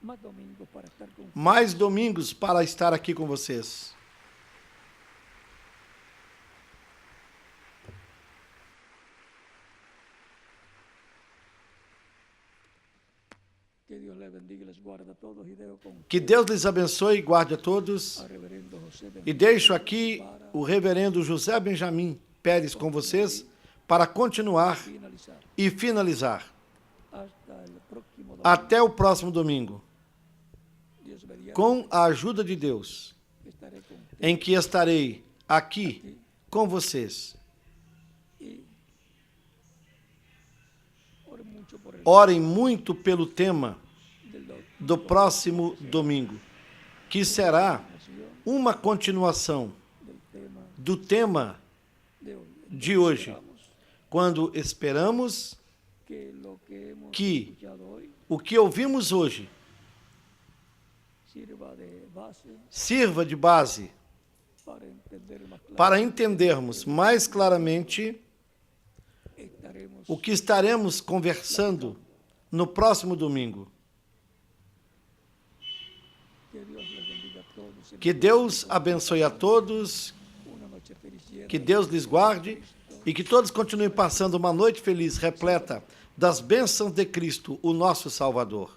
Speaker 1: más domingos para estar con ustedes.
Speaker 2: mais domingos para estar aqui com vocês.
Speaker 1: Que Dios les bendiga y les guarde a todos y dejo con
Speaker 2: Que Deus lhes abençoe e guarde a todos.
Speaker 1: al reverendo José
Speaker 2: E deixo aqui o reverendo José Benjamin Pérez com vocês para continuar
Speaker 1: finalizar.
Speaker 2: e finalizar.
Speaker 1: Hasta el próximo domingo.
Speaker 2: Até o próximo domingo,
Speaker 1: Dios mediante,
Speaker 2: com a ajuda de Deus,
Speaker 1: estaré con ustedes.
Speaker 2: em que estarei aqui com vocês.
Speaker 1: Y oren mucho por el
Speaker 2: Orem muito pelo tema
Speaker 1: del
Speaker 2: do próximo domingo, que será
Speaker 1: nación
Speaker 2: uma continuação
Speaker 1: del tema
Speaker 2: do tema
Speaker 1: de hoy.
Speaker 2: de hoje,
Speaker 1: Esperamos
Speaker 2: quando esperamos
Speaker 1: que lo que hemos
Speaker 2: que
Speaker 1: escuchado hoy
Speaker 2: o que ouvimos hoje
Speaker 1: sirva de base
Speaker 2: sirva de base
Speaker 1: para entender más claro.
Speaker 2: para entendermos mais claramente
Speaker 1: Estaremos
Speaker 2: o que estaremos conversando no próximo domingo.
Speaker 1: que Dios les bendiga a todos.
Speaker 2: Que Deus abençoe a todos,
Speaker 1: Una noche feliz llena
Speaker 2: que Deus lhes guarde e que todos continuem passando uma noite feliz, repleta das bênçãos de Cristo, o nosso Salvador.